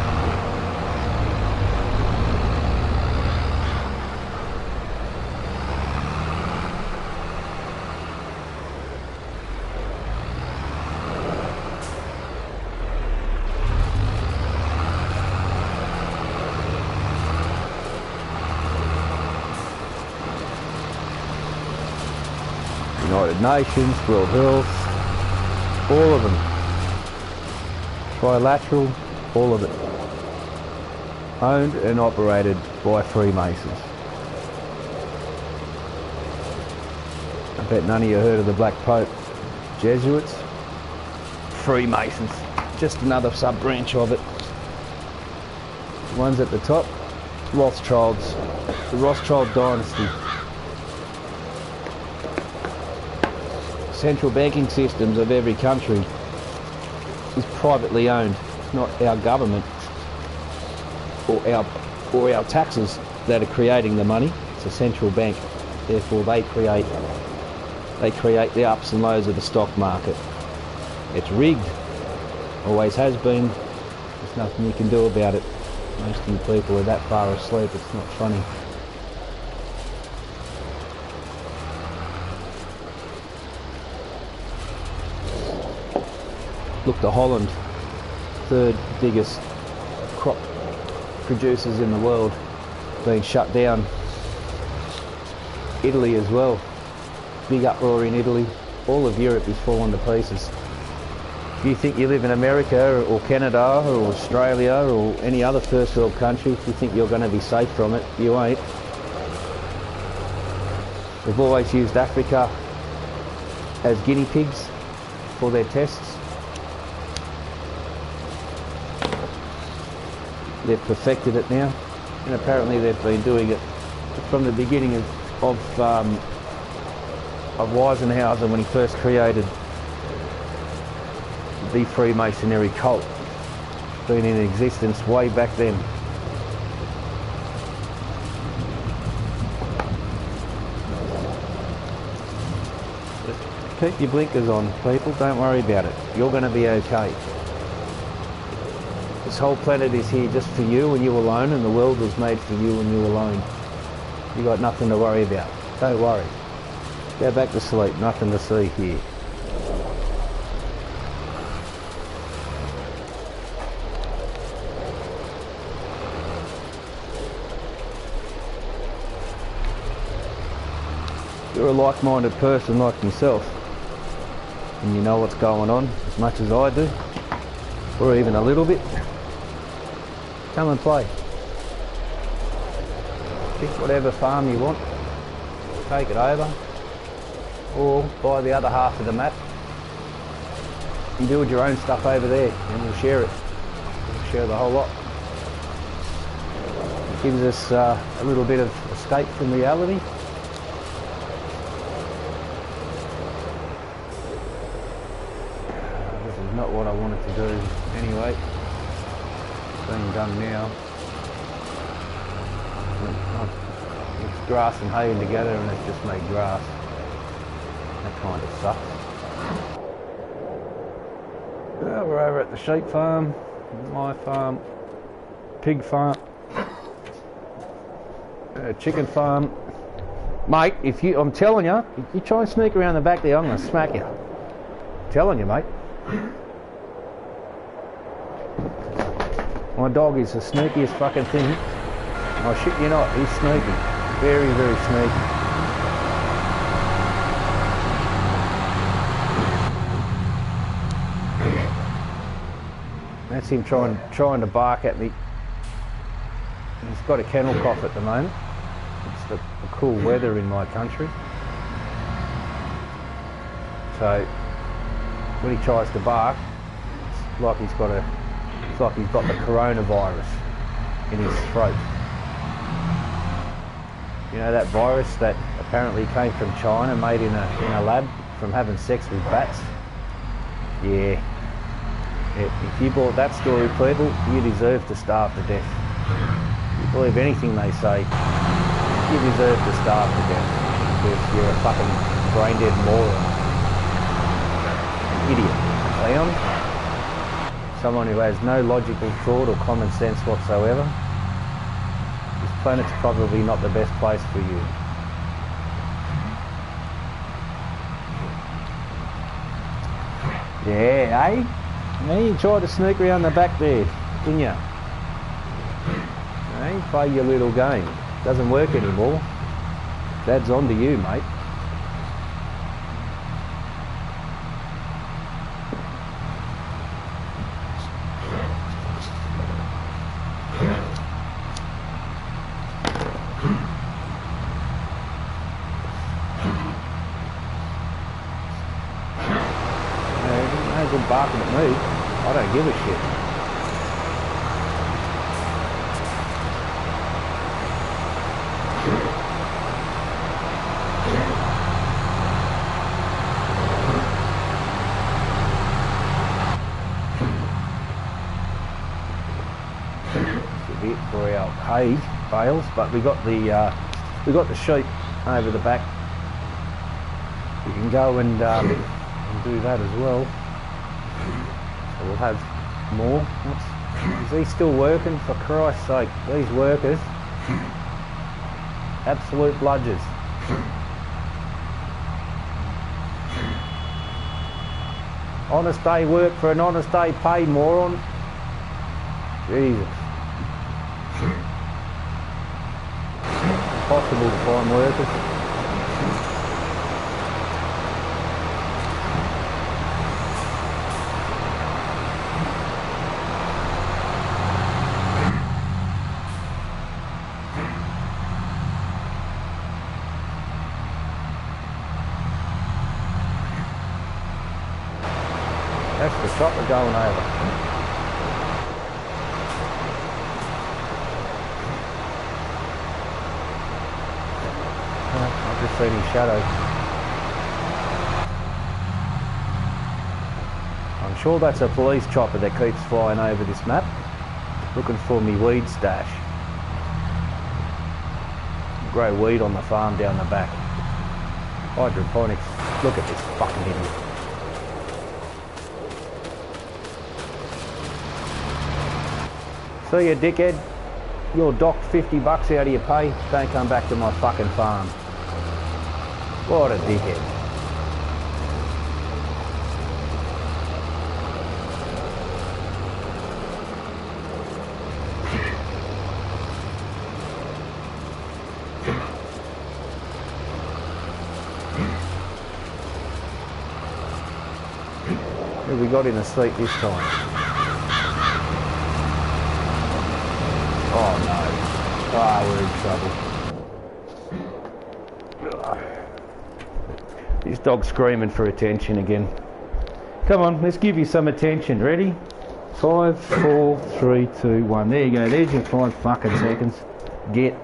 United Nations, World Health, all of them. Trilateral, all of it. Owned and operated by Freemasons. I bet none of you heard of the Black Pope. Jesuits, Freemasons, just another sub-branch of it. The ones at the top, Rothschilds, the Rothschild dynasty. Central banking systems of every country is privately owned. It's not our government or our taxes that are creating the money. It's a central bank. Therefore they create the ups and lows of the stock market. It's rigged. Always has been. There's nothing you can do about it. Most of you people are that far asleep, it's not funny. Look to Holland, third biggest crop producers in the world being shut down. Italy as well. Big uproar in Italy. All of Europe is falling to pieces. If you think you live in America or Canada or Australia or any other first world country, if you think you're going to be safe from it, you ain't. They've always used Africa as guinea pigs for their tests. They've perfected it now, and apparently they've been doing it from the beginning of Weisenhower when he first created the Freemasonry cult. It's been in existence way back then. Keep your blinkers on, people, don't worry about it. You're going to be okay. This whole planet is here just for you and you alone, and the world was made for you and you alone. You got nothing to worry about. Don't worry. Go back to sleep, nothing to see here. You're a like-minded person like myself, and you know what's going on as much as I do, or even a little bit. Come and play. Pick whatever farm you want, take it over, or buy the other half of the map and build your own stuff over there, and we'll share it. We'll share the whole lot. It gives us a little bit of escape from reality. This is not what I wanted to do anyway. It's being done now. It's grass and hay together, and it's just made grass. That kind of sucks. We're over at the sheep farm, my farm, pig farm, chicken farm. Mate, I'm telling you, if you try and sneak around the back there, I'm going to smack you. I'm telling you, mate. My dog is the sneakiest fucking thing. I shit you not, he's sneaky. Very, very sneaky. That's him trying to bark at me. He's got a kennel cough at the moment. It's the cool weather in my country. So when he tries to bark, it's like he's got the coronavirus in his throat. You know that virus that apparently came from China, made in a lab from having sex with bats? Yeah. If you bought that story, people, you deserve to starve to death. You believe anything they say, you deserve to starve to death. Because you're a fucking brain-dead moron. An idiot. Leon? Someone who has no logical thought or common sense whatsoever. This planet's probably not the best place for you. Yeah, eh? Yeah, you tried to sneak around the back there, didn't you? Hey, play your little game. Doesn't work anymore. Dad's on to you, mate. No good barking at me. I don't give a shit. That's a bit for our hay bales, but we got the sheep over the back. You can go and do that as well. So we'll have more. Is he still working? For Christ's sake, these workers, absolute bludgers. Honest day work for an honest day pay, moron. Jesus. impossible to find workers. That's the chopper going over. I've just seen his shadow. I'm sure that's a police chopper that keeps flying over this map, looking for me weed stash. Grow weed on the farm down the back. Hydroponics. Look at this fucking idiot. See you, dickhead. You're docked 50 bucks out of your pay. Don't come back to my fucking farm. What a dickhead. Who have we got in the seat this time? Oh no. Ah, we're in trouble. This dog's screaming for attention again. Come on, let's give you some attention. Ready? 5, 4, 3, 2, 1. There you go. There's your 5 fucking seconds. Get.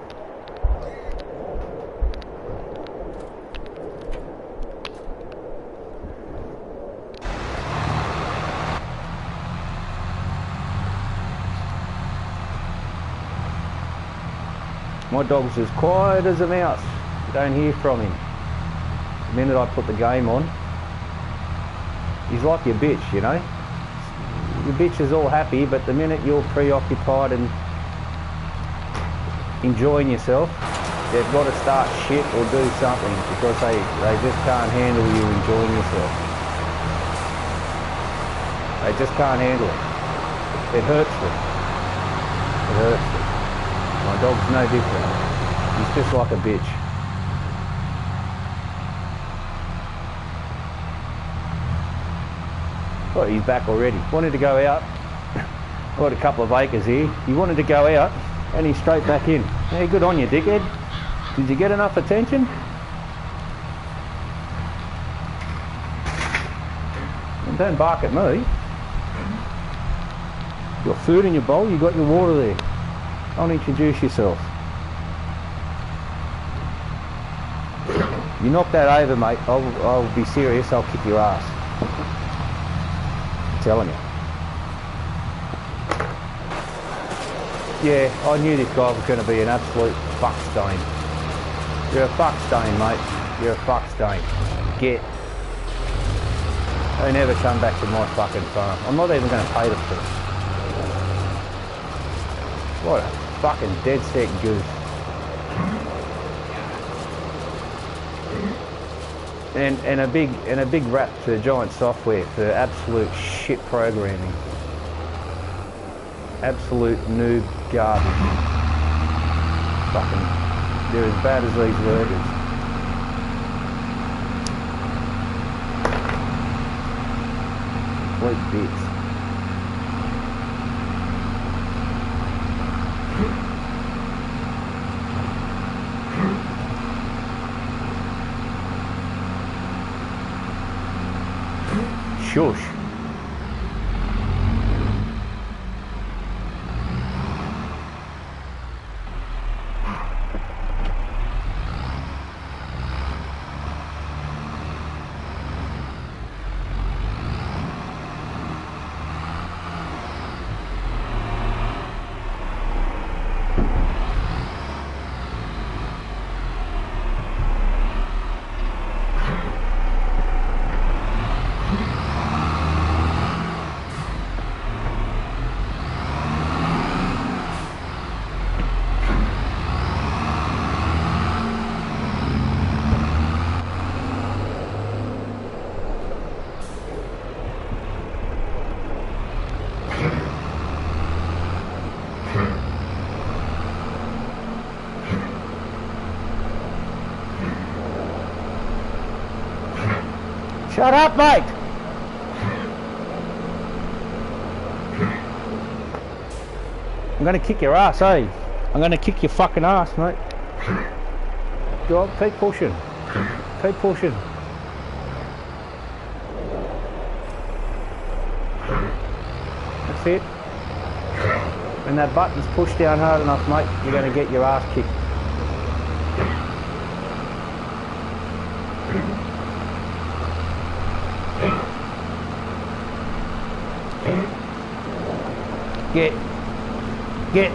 My dog's as quiet as a mouse. You don't hear from him. The minute I put the game on, he's like your bitch, you know. Your bitch is all happy, but the minute you're preoccupied and enjoying yourself, they've got to start shit or do something because they just can't handle you enjoying yourself. They just can't handle it. It hurts them. It hurts them. My dog's no different. He's just like a bitch. Oh, he's back already. Wanted to go out. I've got a couple of acres here. He wanted to go out and he's straight back in. Hey, good on you, dickhead. Did you get enough attention? And don't bark at me. You got food in your bowl, you got your water there. Don't introduce yourself. You knock that over, mate, I'll be serious, I'll kick your ass. I'm telling you. Yeah, I knew this guy was going to be an absolute fuck stain. You're a fuck stain, mate. You're a fuck stain. Get. Don't ever come back to my fucking farm. I'm not even going to pay them for it. What a fucking dead set goose. And a big rap to Giant Software for absolute shit programming. Absolute noob garbage. Fucking, they're as bad as these workers. Complete bits. Shush. Shut up, mate! I'm gonna kick your ass, eh? I'm gonna kick your fucking ass, mate. Go on, keep pushing. Keep pushing. That's it. When that button's pushed down hard enough, mate, you're gonna get your ass kicked. Get.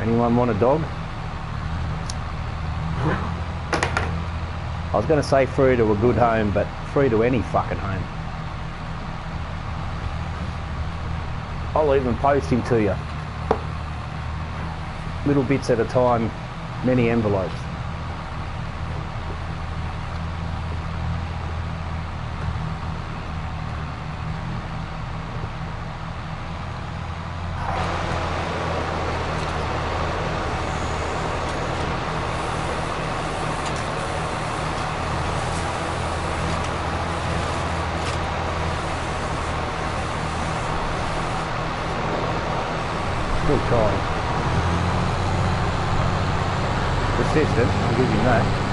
Anyone want a dog? I was going to say free to a good home, but free to any fucking home. I'll even post him to you. Little bits at a time, many envelopes. Still trying. Persistent, I'll give you that.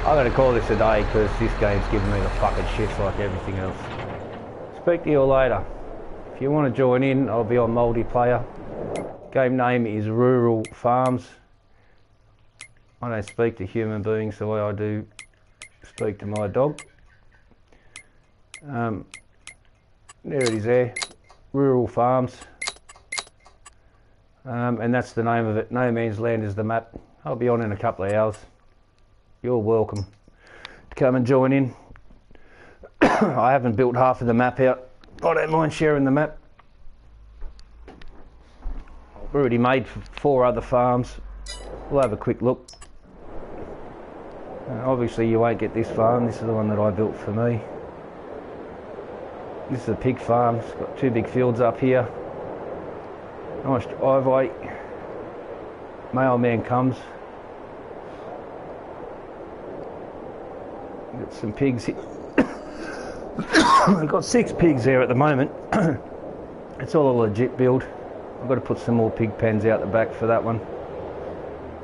I'm going to call this a day because this game's giving me the fucking shits like everything else. Speak to you later. If you want to join in, I'll be on multiplayer. Game name is Rural Farms. I don't speak to human beings the way I do speak to my dog. There it is there, Rural Farms. And that's the name of it. No Man's Land is the map. I'll be on in a couple of hours. You're welcome to come and join in. I haven't built half of the map out. I don't mind sharing the map. I've already made 4 other farms. We'll have a quick look. Obviously you won't get this farm. This is the one that I built for me. This is a pig farm. It's got 2 big fields up here. Nice driveway. Mailman comes. Got some pigs here. I've got 6 pigs there at the moment. It's all a legit build. I've got to put some more pig pens out the back for that one.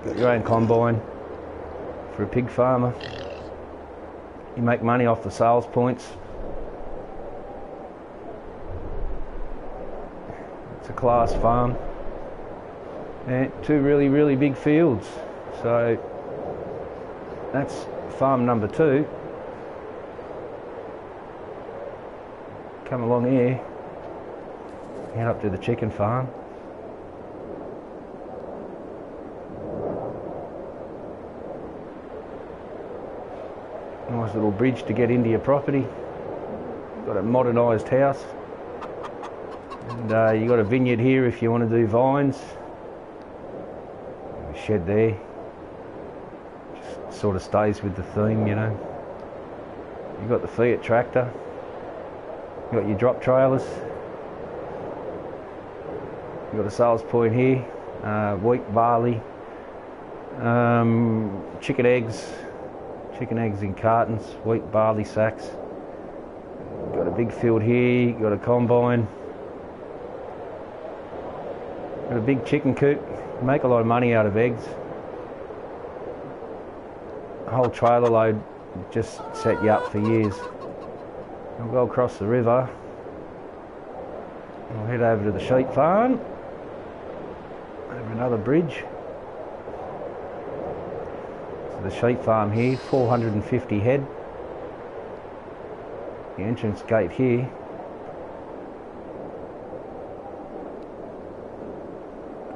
Got your own combine for a pig farmer. You make money off the sales points. It's a class farm. And 2 really big fields. So that's farm number 2. Come along here, head up to the chicken farm. Nice little bridge to get into your property. Got a modernised house. And you got a vineyard here if you want to do vines. A shed there. Just sort of stays with the theme, you know. You've got the Fiat tractor. You've got your drop trailers. You've got a sales point here. Wheat, barley, chicken eggs in cartons, wheat, barley sacks. You've got a big field here. You've got a combine. Got a big chicken coop. You make a lot of money out of eggs. A whole trailer load just set you up for years. We'll go across the river. I'll head over to the sheep farm. Over another bridge. So the sheep farm here, 450 head. The entrance gate here.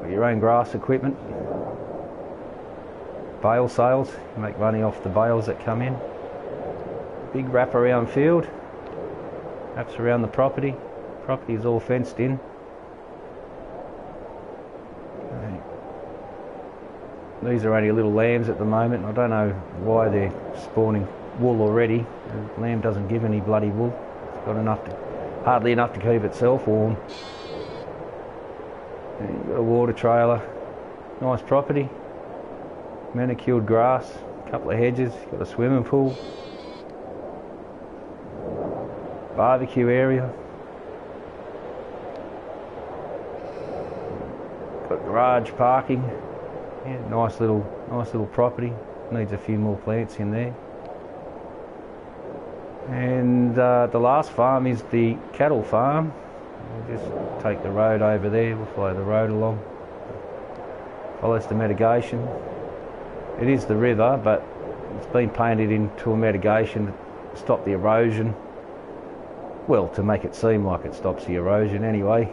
Got your own grass equipment. Bale sales, you make money off the bales that come in. Big wraparound field. Wraps around the property. Property is all fenced in. These are only little lambs at the moment. I don't know why they're spawning wool already. The lamb doesn't give any bloody wool. It's got enough to, hardly enough to keep itself warm. And you've got a water trailer. Nice property. Manicured grass. A couple of hedges. Got a swimming pool. Barbecue area. Got garage parking. Yeah, nice little property. Needs a few more plants in there. And the last farm is the cattle farm. We'll just take the road over there. We'll follow the road along. Follows the mitigation. It is the river, but it's been painted into a mitigation to stop the erosion. Well, to make it seem like it stops the erosion anyway.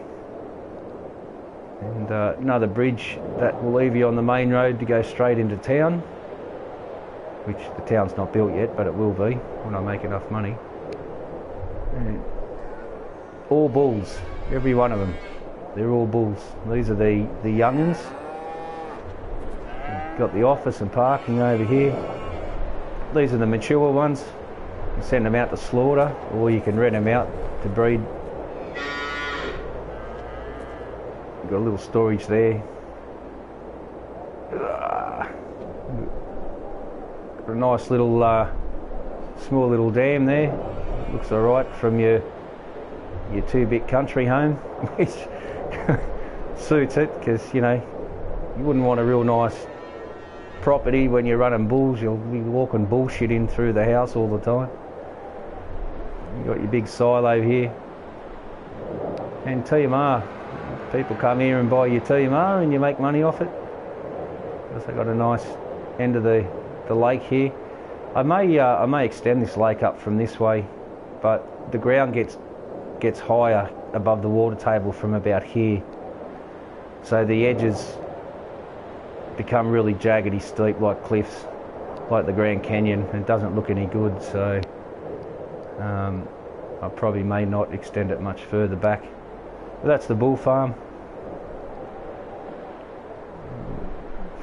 And another bridge that will leave you on the main road to go straight into town, which the town's not built yet, but it will be when I make enough money. And all bulls, every one of them. They're all bulls. These are the young'uns. Got the office and parking over here. These are the mature ones. You can send them out to slaughter, or you can rent them out to breed. Got a little storage there. Got a nice little, small little dam there. Looks alright from your 2-bit country home, which suits it, because you know you wouldn't want a real nice property when you're running bulls. You'll be walking bullshit in through the house all the time. You got your big silo here, and TMR. People come here and buy your TMR and you make money off it. Because they got a nice end of the lake here. I may extend this lake up from this way, but the ground gets higher above the water table from about here. So the edges become really jaggedy steep like cliffs, like the Grand Canyon. It doesn't look any good, so I probably may not extend it much further back. But that's the bull farm.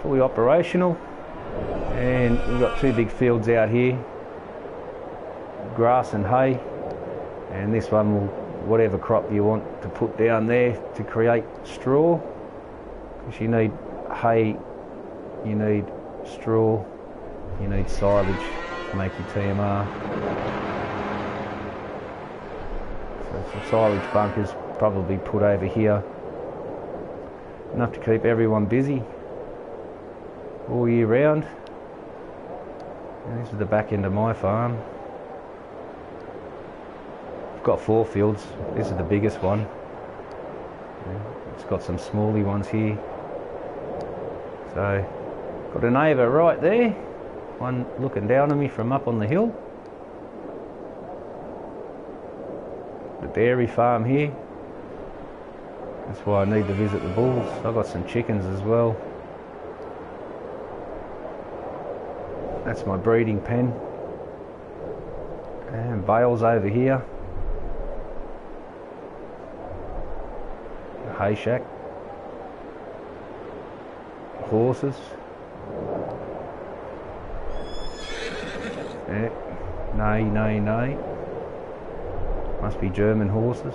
Fully operational. And we've got 2 big fields out here. Grass and hay. And this one will, whatever crop you want to put down there to create straw. Because you need hay, you need straw, you need silage to make your TMR. So some silage bunkers probably put over here, enough to keep everyone busy all year round. And this is the back end of my farm. I've got 4 fields. This is the biggest one. It's got some smally ones here. So got a neighbour right there, one looking down on me from up on the hill. The dairy farm here. That's why I need to visit the bulls. I've got some chickens as well. That's my breeding pen. And bales over here. A hay shack. Horses. Yeah. Nay. Must be German horses.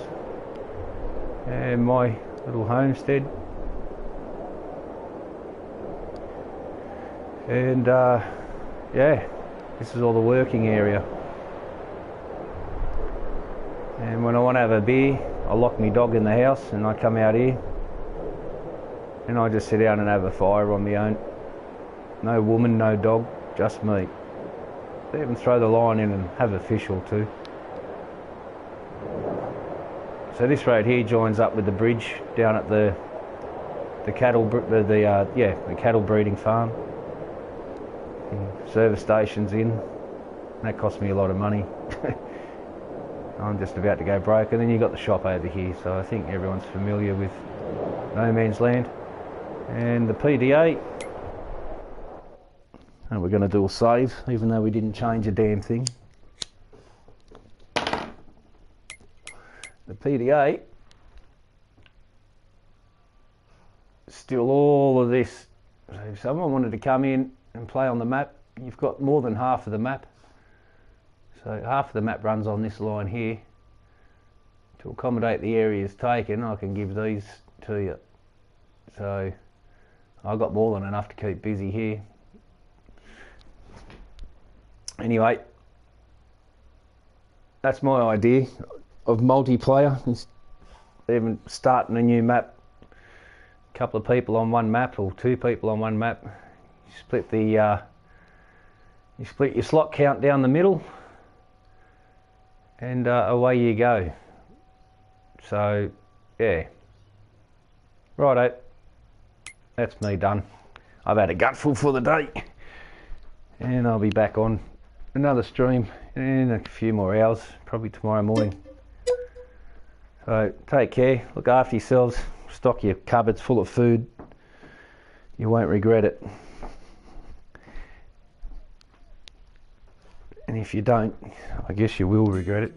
And my little homestead. And yeah, this is all the working area. And when I want to have a beer, I lock my dog in the house and I come out here and I just sit down and have a fire on my own. No woman, no dog, just me. They even throw the line in and have a fish or two. So this road here joins up with the bridge down at the cattle breeding farm. And service stations in. That cost me a lot of money. I'm just about to go broke. And then you got the shop over here. So I think everyone's familiar with No Man's Land. And the PDA. And we're going to do a save, even though we didn't change a damn thing. The PDA, still all of this. So if someone wanted to come in and play on the map, you've got more than half of the map. So half of the map runs on this line here. To accommodate the areas taken, I can give these to you. So I've got more than enough to keep busy here. Anyway, that's my idea of multiplayer. Even starting a new map, a couple of people on one map or two people on one map. You split your slot count down the middle, and away you go. So yeah, righto, that's me done. I've had a gutful for the day, and I'll be back on another stream in a few more hours, probably tomorrow morning. So take care, look after yourselves, stock your cupboards full of food. You won't regret it. And if you don't, I guess you will regret it.